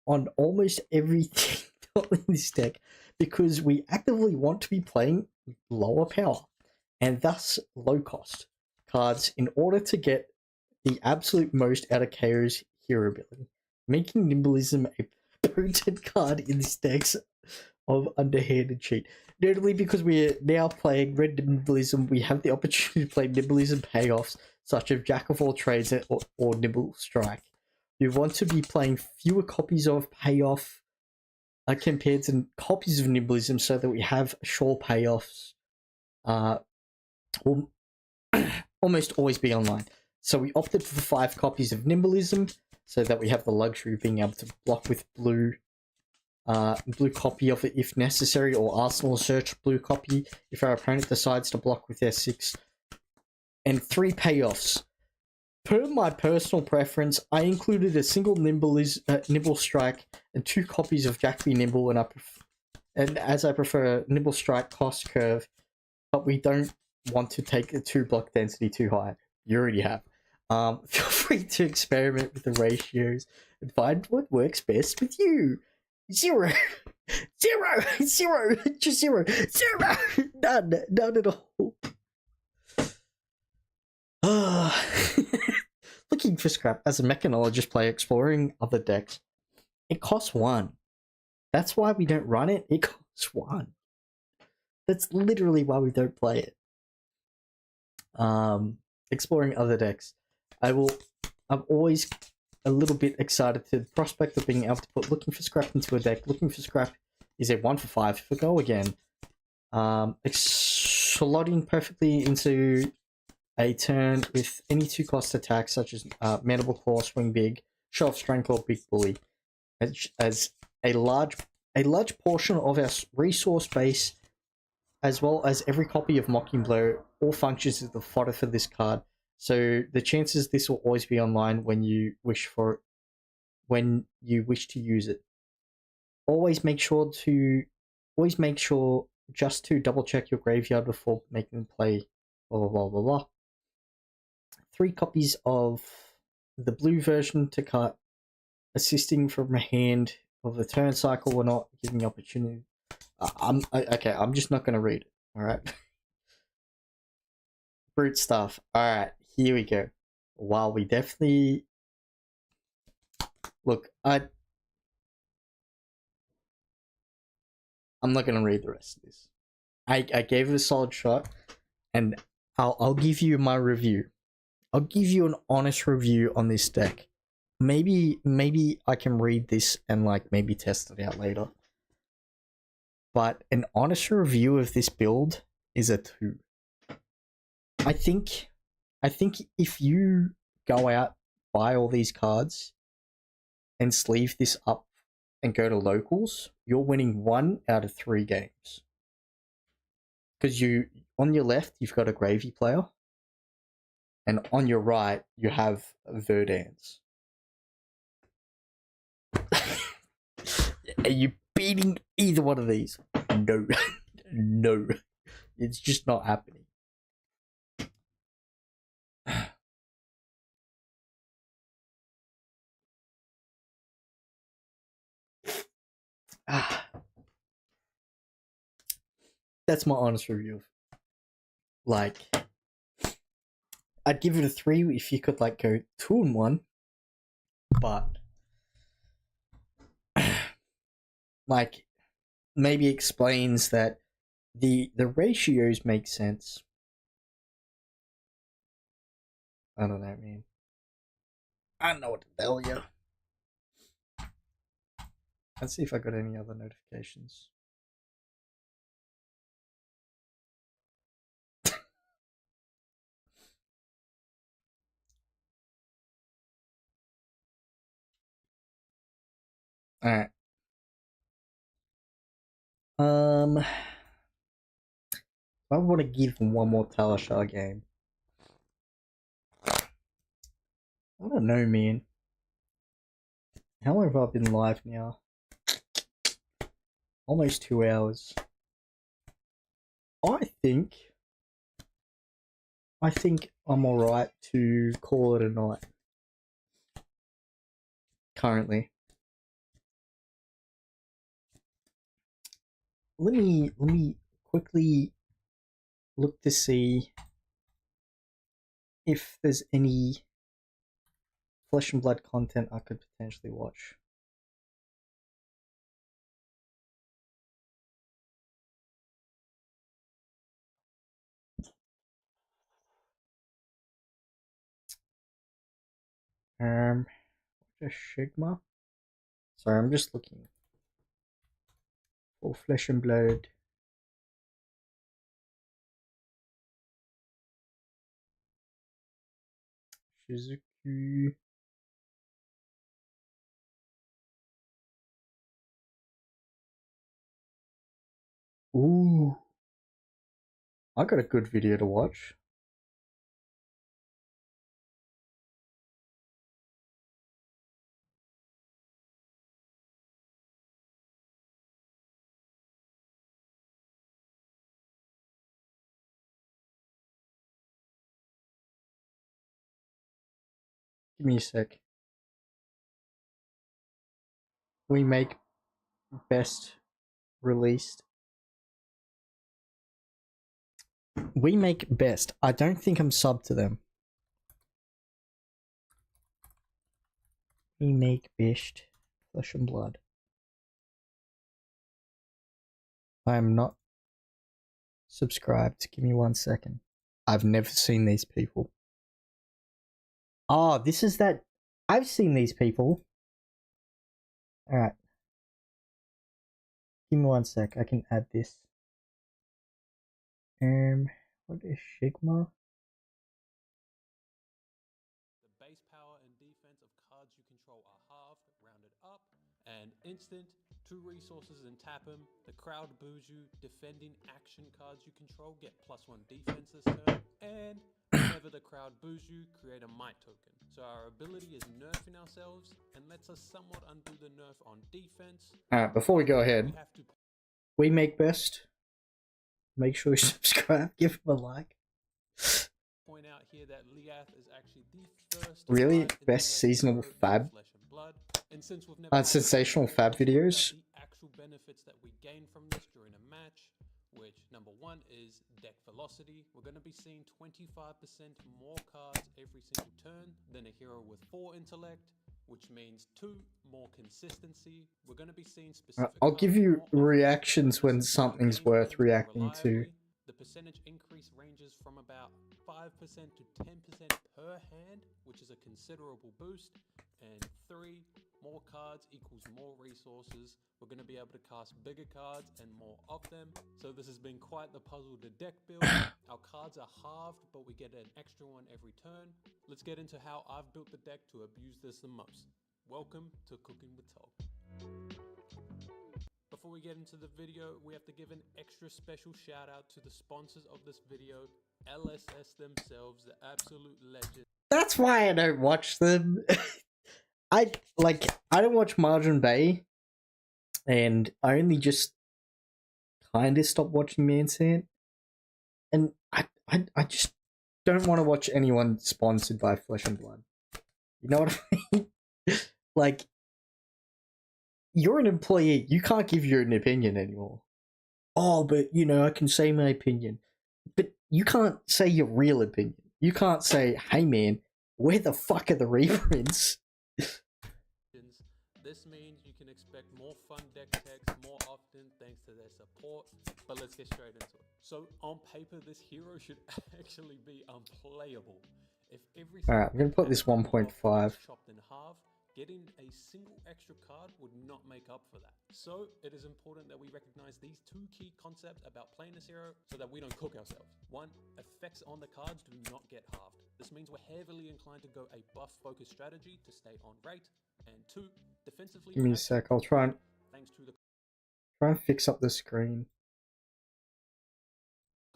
[SPEAKER 1] on almost everything in this deck because we actively want to be playing lower power and thus low cost cards in order to get the absolute most out of KO's hero ability, making Nimbleism a potent card in this deck's of underhanded cheat. Notably because we're now playing Red Nimbleism, we have the opportunity to play Nimbleism payoffs such as Jack of all trades or Nimble Strike. We want to be playing fewer copies of payoff compared to copies of Nimbleism so that we have sure payoffs will almost always be online. So we opted for 5 copies of Nimbleism so that we have the luxury of being able to block with blue copy of it if necessary, or Arsenal search blue copy if our opponent decides to block with their 6. And 3 payoffs. Per my personal preference, I included a single Nimble Strike and 2 copies of Jack v Nimble, and as I prefer Nimble Strike cost curve, but we don't want to take the 2 block density too high. You already have. Feel free to experiment with the ratios and find what works best with you. 0, 0, 0, just 0, 0, none at all. Looking for scrap as a mechanologist player exploring other decks. It costs 1. That's why we don't run it. It costs 1. That's literally why we don't play it. Exploring other decks. I'm always a little bit excited to the prospect of being able to put Looking for Scrap into a deck. Looking for Scrap is a 1 for 5 for go again. Slotting perfectly into a turn with any 2 cost attacks such as Mandible Claw, Swing Big, Show Off Strength, or Big Bully. As a large portion of our resource base, as well as every copy of Mocking Blow, all functions as the fodder for this card. So the chances this will always be online when you wish to use it. Always make sure just to double check your graveyard before making play. Blah blah blah blah. 3 copies of the blue version to cut, assisting from a hand of the turn cycle. We're not giving opportunity. Okay. I'm just not gonna read it. All right. Brute stuff. All right. Here we go. While we definitely look, I'm not gonna read the rest of this. I gave it a solid shot, and I'll give you my review. I'll give you an honest review on this deck. Maybe I can read this and maybe test it out later. But an honest review of this build is a 2. I think if you go out, buy all these cards, and sleeve this up and go to locals, you're winning 1 out of 3 games. Because on your left, you've got a Gravy player, and on your right, you have Verdans. Are you beating either one of these? No. No. It's just not happening. That's my honest review. I'd give it a 3 if you could go 2-1, but maybe explains that the ratios make sense. I don't know, man. I don't know what to tell you. Let's see if I got any other notifications. Alright. I want to give one more Talishar game. I don't know, man. How long have I been live now? Almost 2 hours. I think I'm alright to call it a night. Currently. Let me quickly look to see if there's any Flesh and Blood content I could potentially watch. Just Shigma. Sorry, I'm just looking for Flesh and Blood. Shizuku. Ooh. I got a good video to watch. Give me a sec. We make best released. We make best. I don't think I'm subbed to them. We make best Flesh and Blood. I am not subscribed. Give me 1 second. I've never seen these people. Oh, this is that. I've seen these people. Alright. Give me 1 sec. I can add this. What is Shigma?
[SPEAKER 2] The base power and defense of cards you control are halved, rounded up, and instant. 2 resources and tap them. The crowd boos you. Defending action cards you control get +1 defense this turn. And whenever the crowd boos you, create a might token. So our ability is nerfing ourselves and lets us somewhat undo the nerf on defense.
[SPEAKER 1] Alright, before we go ahead, we make best. Make sure you subscribe, give them a like.
[SPEAKER 2] Point out here that Liath is actually the first
[SPEAKER 1] really best seasonal fab.
[SPEAKER 2] And since we've never
[SPEAKER 1] sensational fab videos.
[SPEAKER 2] The actual benefits that we gain from this during a match, which number 1 is deck velocity. We're going to be seeing 25% more cards every single turn than a hero with 4 intellect, which means 2 more consistency. We're going to be seeing specific.
[SPEAKER 1] I'll give you reactions when something's worth reacting to.
[SPEAKER 2] The percentage increase ranges from about 5% to 10% per hand, which is a considerable boost. And 3 more cards equals more resources. We're going to be able to cast bigger cards and more of them. So this has been quite the puzzle to deck build. Our cards are halved, but we get an extra one every turn. Let's get into how I've built the deck to abuse this the most. Welcome to Cooking with Tog. Before we get into the video, we have to give an extra special shout out to the sponsors of this video, LSS themselves, the absolute legend.
[SPEAKER 1] That's why I don't watch them. I don't watch Margin Bay, and I only just kind of stopped watching Mansant, and I just don't want to watch anyone sponsored by Flesh and Blood. You know what I mean? Like, you're an employee, you can't give your own opinion anymore. Oh, but you know, I can say my opinion, but you can't say your real opinion. You can't say, hey man, where the fuck are the reprints?
[SPEAKER 2] This means you can expect more fun deck techs more often thanks to their support, but let's get straight into it. So on paper, this hero should actually be unplayable. If every
[SPEAKER 1] Alright, I'm gonna put this 1.5.
[SPEAKER 2] chopped in half, Getting a single extra card would not make up for that. So it is important that we recognize these two key concepts about playing this hero so that we don't cook ourselves. One, effects on the cards do not get halved. This means we're heavily inclined to go a buff focused strategy to stay on rate. And two, defensively,
[SPEAKER 1] Give me a sec, I'll try and fix up the screen.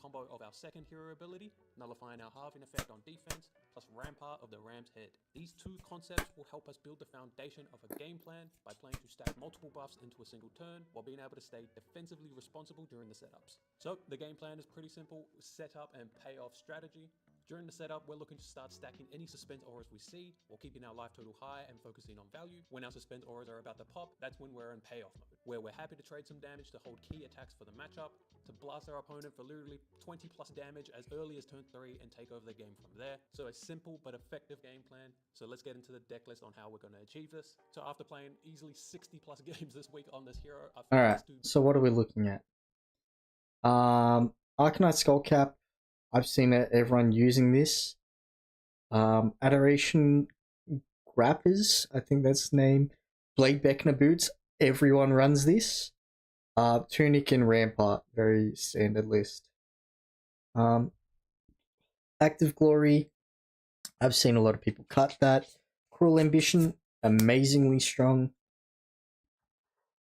[SPEAKER 2] Combo of our second hero ability, nullifying our halving effect on defense, plus Rampart of the Ram's Head. These two concepts will help us build the foundation of a game plan by playing to stack multiple buffs into a single turn while being able to stay defensively responsible during the setups. So the game plan is pretty simple: setup and payoff strategy. During the setup, we're looking to start stacking any suspense auras we see while keeping our life total high and focusing on value. When our suspense auras are about to pop, that's when we're in payoff mode, where we're happy to trade some damage to hold key attacks for the matchup, to blast our opponent for literally 20 plus damage as early as turn 3 and take over the game from there. So a simple but effective game plan. So let's get into the deck list on how we're going to achieve this. So after playing easily 60 plus games this week on this hero,
[SPEAKER 1] Alright, so what are we looking at? Arcanite Skullcap. I've seen everyone using this. Adoration Grappers, I think that's the name. Blade Beckner Boots, everyone runs this. Tunic and Rampart, very standard list. Active Glory, I've seen a lot of people cut that. Cruel Ambition, amazingly strong.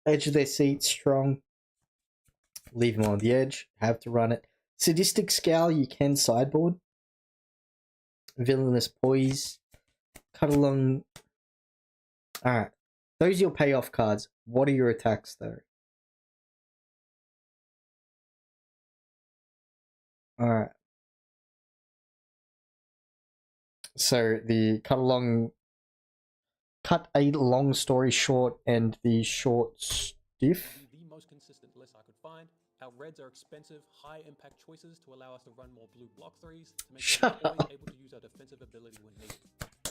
[SPEAKER 1] Edge of their seat, strong. Leave them on the edge, have to run it. Sadistic Scowl, you can sideboard. Villainous Poise. Cut along. Alright. Those are your payoff cards. What are your attacks though? Alright. So the cut a long story short and the short stiff.
[SPEAKER 2] The most consistent list I could find. Our reds are expensive, high impact choices to allow us to run more blue block 3s to make sure we're always able to use our defensive ability when needed.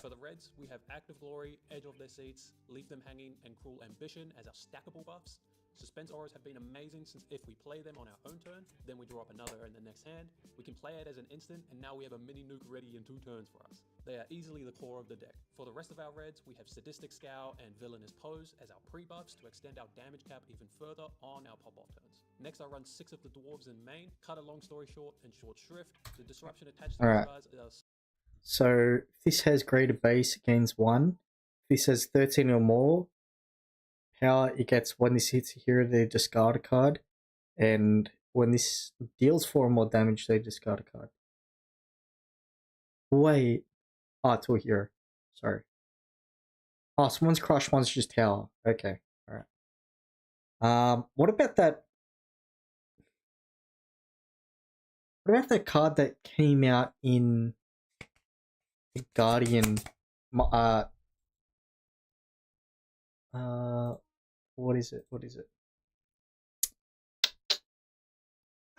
[SPEAKER 2] For the reds, we have Active Glory, Edge of their Seats, Leave Them Hanging, and Cruel Ambition as our stackable buffs. Suspense auras have been amazing since if we play them on our own turn, then we draw up another in the next hand. We can play it as an instant, and now we have a mini nuke ready in 2 turns for us. They are easily the core of the deck. For the rest of our reds, we have Sadistic Scowl and Villainous Pose as our pre-buffs to extend our damage cap even further on our pop-off turns. Next, I run 6 of the dwarves in main, cut a long story short, and short shrift. The disruption attached to these guys is
[SPEAKER 1] So this has greater base, it gains 1. This has 13 or more power, it gets when this hits a hero, they discard a card. And when this deals 4 or more damage, they discard a card. Wait. Oh, to a hero. Sorry. Oh, so one's crush, one's just tower. Okay. Alright. What about that? What about that card that came out in the Guardian? What is it?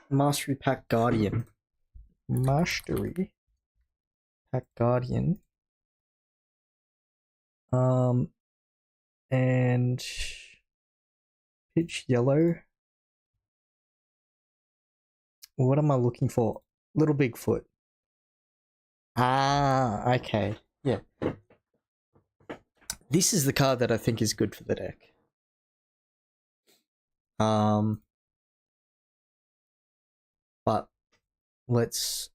[SPEAKER 1] Mastery Pack Guardian. Mastery Pack Guardian. And pitch yellow. What am I looking for? Little Bigfoot. Ah, okay. Yeah. This is the card that I think is good for the deck. But let's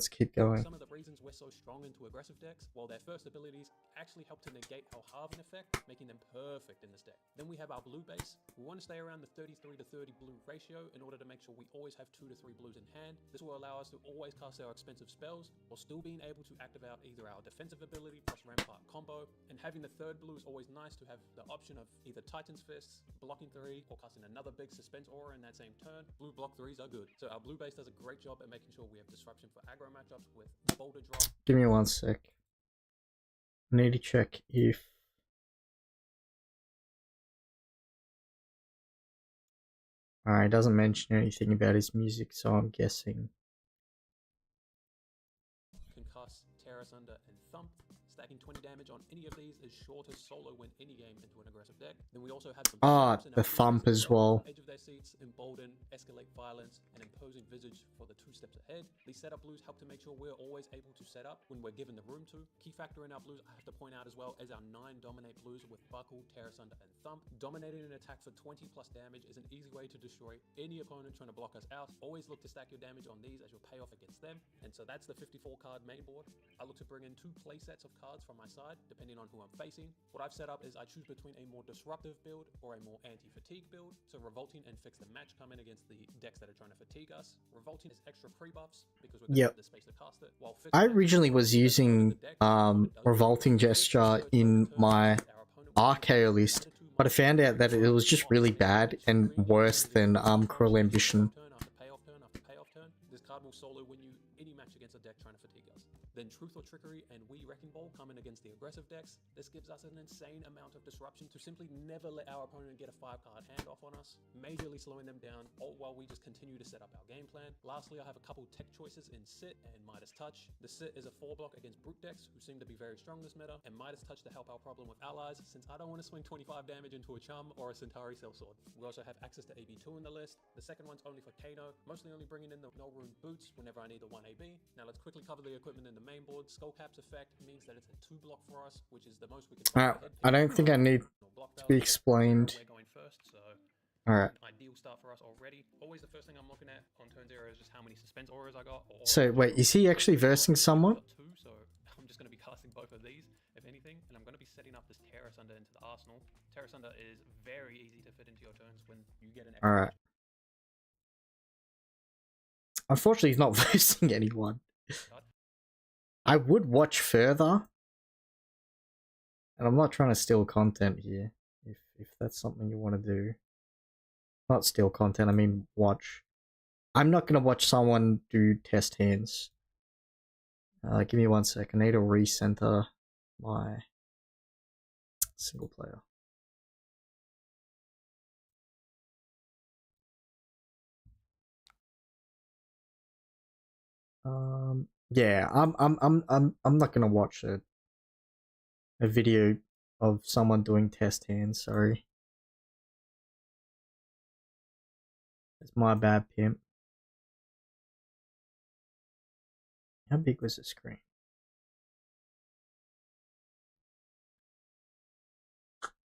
[SPEAKER 1] keep going.
[SPEAKER 2] some of the reasons we're so strong into aggressive decks, while their first abilities actually help to negate our halving effect, making them perfect in this deck. Then we have our blue base. We want to stay around the 33 to 30 blue ratio in order to make sure we always have 2 to 3 blues in hand. This will allow us to always cast our expensive spells while still being able to activate either our defensive ability plus Rampart combo. And having the third blue is always nice to have the option of either Titan's Fists, blocking 3, or casting another big suspense aura in that same turn. Blue block 3s are good. So our blue base does a great job at making sure we have disruption for aggro matchups with Boulder Drop.
[SPEAKER 1] Give me 1 sec. I need to check if it doesn't mention anything about his music, so I'm guessing.
[SPEAKER 2] Concuss, Tear Asunder, and Thump, stack stacking 20 damage on any of these is sure to solo win any game into an aggressive deck. Then we also have some
[SPEAKER 1] the thump as well.
[SPEAKER 2] Edge of their seats, embolden, escalate violence, and imposing visage for the 2 steps ahead. These setup blues help to make sure we're always able to set up when we're given the room to. Key factor in our blues, I have to point out as well, is our 9 dominate blues with Buckle, Tear Asunder, and Thump. Dominating an attack for 20 plus damage is an easy way to destroy any opponent trying to block us out. Always look to stack your damage on these as your payoff against them. And so that's the 54 card main board. I look to bring in 2 play sets of cards from my side, depending on who I'm facing. What I've set up is I choose between a more disruptive build or a more anti-fatigue build. So Revolting and Fix the Match come in against the decks that are trying to fatigue us. Revolting is extra pre-buffs because we're going to have the space to cast it. While
[SPEAKER 1] I originally was using Revolting Gesture in my RKO list, but I found out that it was just really bad and worse than Cruel Ambition.
[SPEAKER 2] This card will solo win you any match against a deck trying to fatigue us. Then Truth or Trickery and We Wrecking Ball come in against the aggressive decks. This gives us an insane amount of disruption to simply never let our opponent get a 5-card handoff on us, majorly slowing them down, all while we just continue to set up our game plan. Lastly, I have a couple tech choices in Sit and Midas Touch. The Sit is a 4-block against Brute decks, who seem to be very strong this meta, and Midas Touch to help our problem with allies, since I don't want to swing 25 damage into a Chum or a Centauri Sellsword. We also have access to AB2 in the list. The second one's only for Kano, mostly only bringing in the Null Rune boots whenever I need the 1AB. Now let's quickly cover the equipment in the main board. Skullcap's effect means that it's a 2-block for us, which is the most we can.
[SPEAKER 1] I don't think I need to be explained.
[SPEAKER 2] We're going first, so
[SPEAKER 1] alright.
[SPEAKER 2] Ideal start for us already. Always the first thing I'm looking at on turn 0 is just how many suspense auras I got.
[SPEAKER 1] So wait, is he actually versing someone?
[SPEAKER 2] Got 2, so I'm just going to be casting both of these, if anything, and I'm going to be setting up this Tear Asunder into the arsenal. Tear Asunder is very easy to fit into your turns when you get an extra.
[SPEAKER 1] Alright. Unfortunately, he's not versing anyone. I would watch further, and I'm not trying to steal content here. If that's something you want to do, not steal content. I mean, watch. I'm not gonna watch someone do test hands. Give me 1 second. I need to recenter my single player. Yeah, I'm not gonna watch a video of someone doing test hands, sorry. It's my bad, pimp. How big was the screen?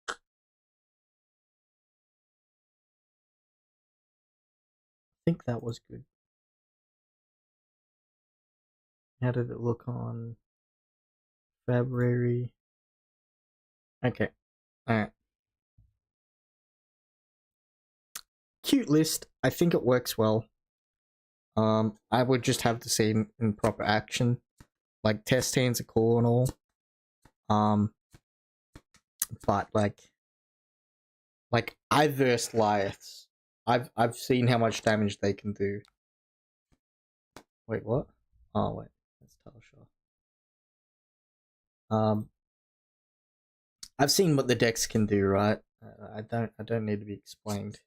[SPEAKER 1] I think that was good. How did it look on February? Okay, alright. Cute list. I think it works well. I would just have to see in proper action. Like, test hands are cool and all. But like I versed Lyeths. I've seen how much damage they can do. Wait, what? Oh wait, that's Talshaw. I've seen what the decks can do, right? I don't need to be explained.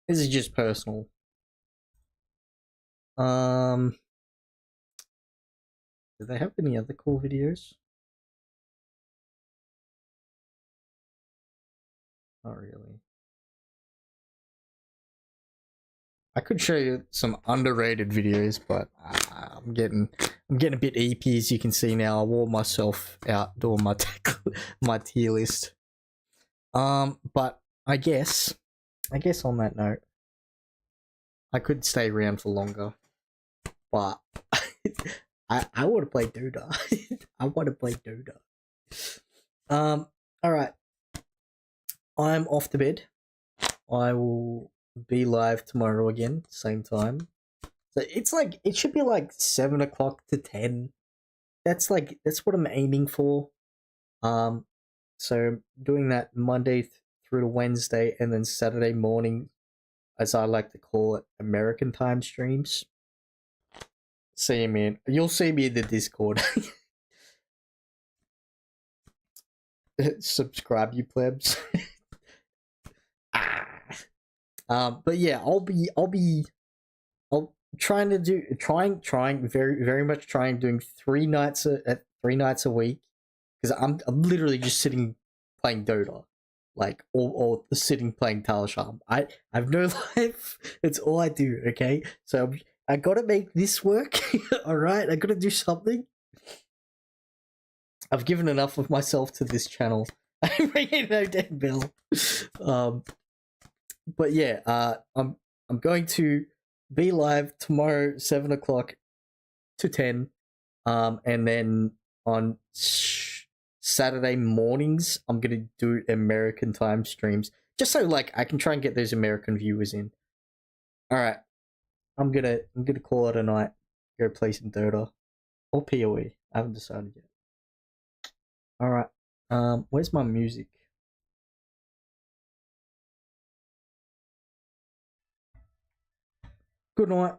[SPEAKER 1] This is just personal. Do they have any other cool videos? Not really. I could show you some underrated videos, but I'm getting a bit EP, as you can see now. I wore myself out doing my my tier list. But I guess on that note, I could stay around for longer, but I want to play Dota. I want to play Dota. All right. I'm off to bed. I will be live tomorrow again, same time. So it's like, it should be like 7 o'clock to 10. That's what I'm aiming for. So doing that Monday through to Wednesday, and then Saturday morning, as I like to call it, American time streams. See me in, you'll see me in the Discord. Subscribe, you plebs. But yeah, I'll trying very much trying doing 3 nights a week because I'm literally just sitting playing Dota, like or sitting playing Talisham. I've no life. It's all I do. Okay, so I gotta make this work. All right, I gotta do something. I've given enough of myself to this channel. I'm ringing no damn bell. But yeah, I'm going to be live tomorrow, 7 o'clock to 10. And then on Saturday mornings, I'm gonna do American time streams, just so like I can try and get those American viewers in. All right, I'm gonna call it a night. Go play some Dota or PoE. I haven't decided yet. All right. Where's my music? Good night.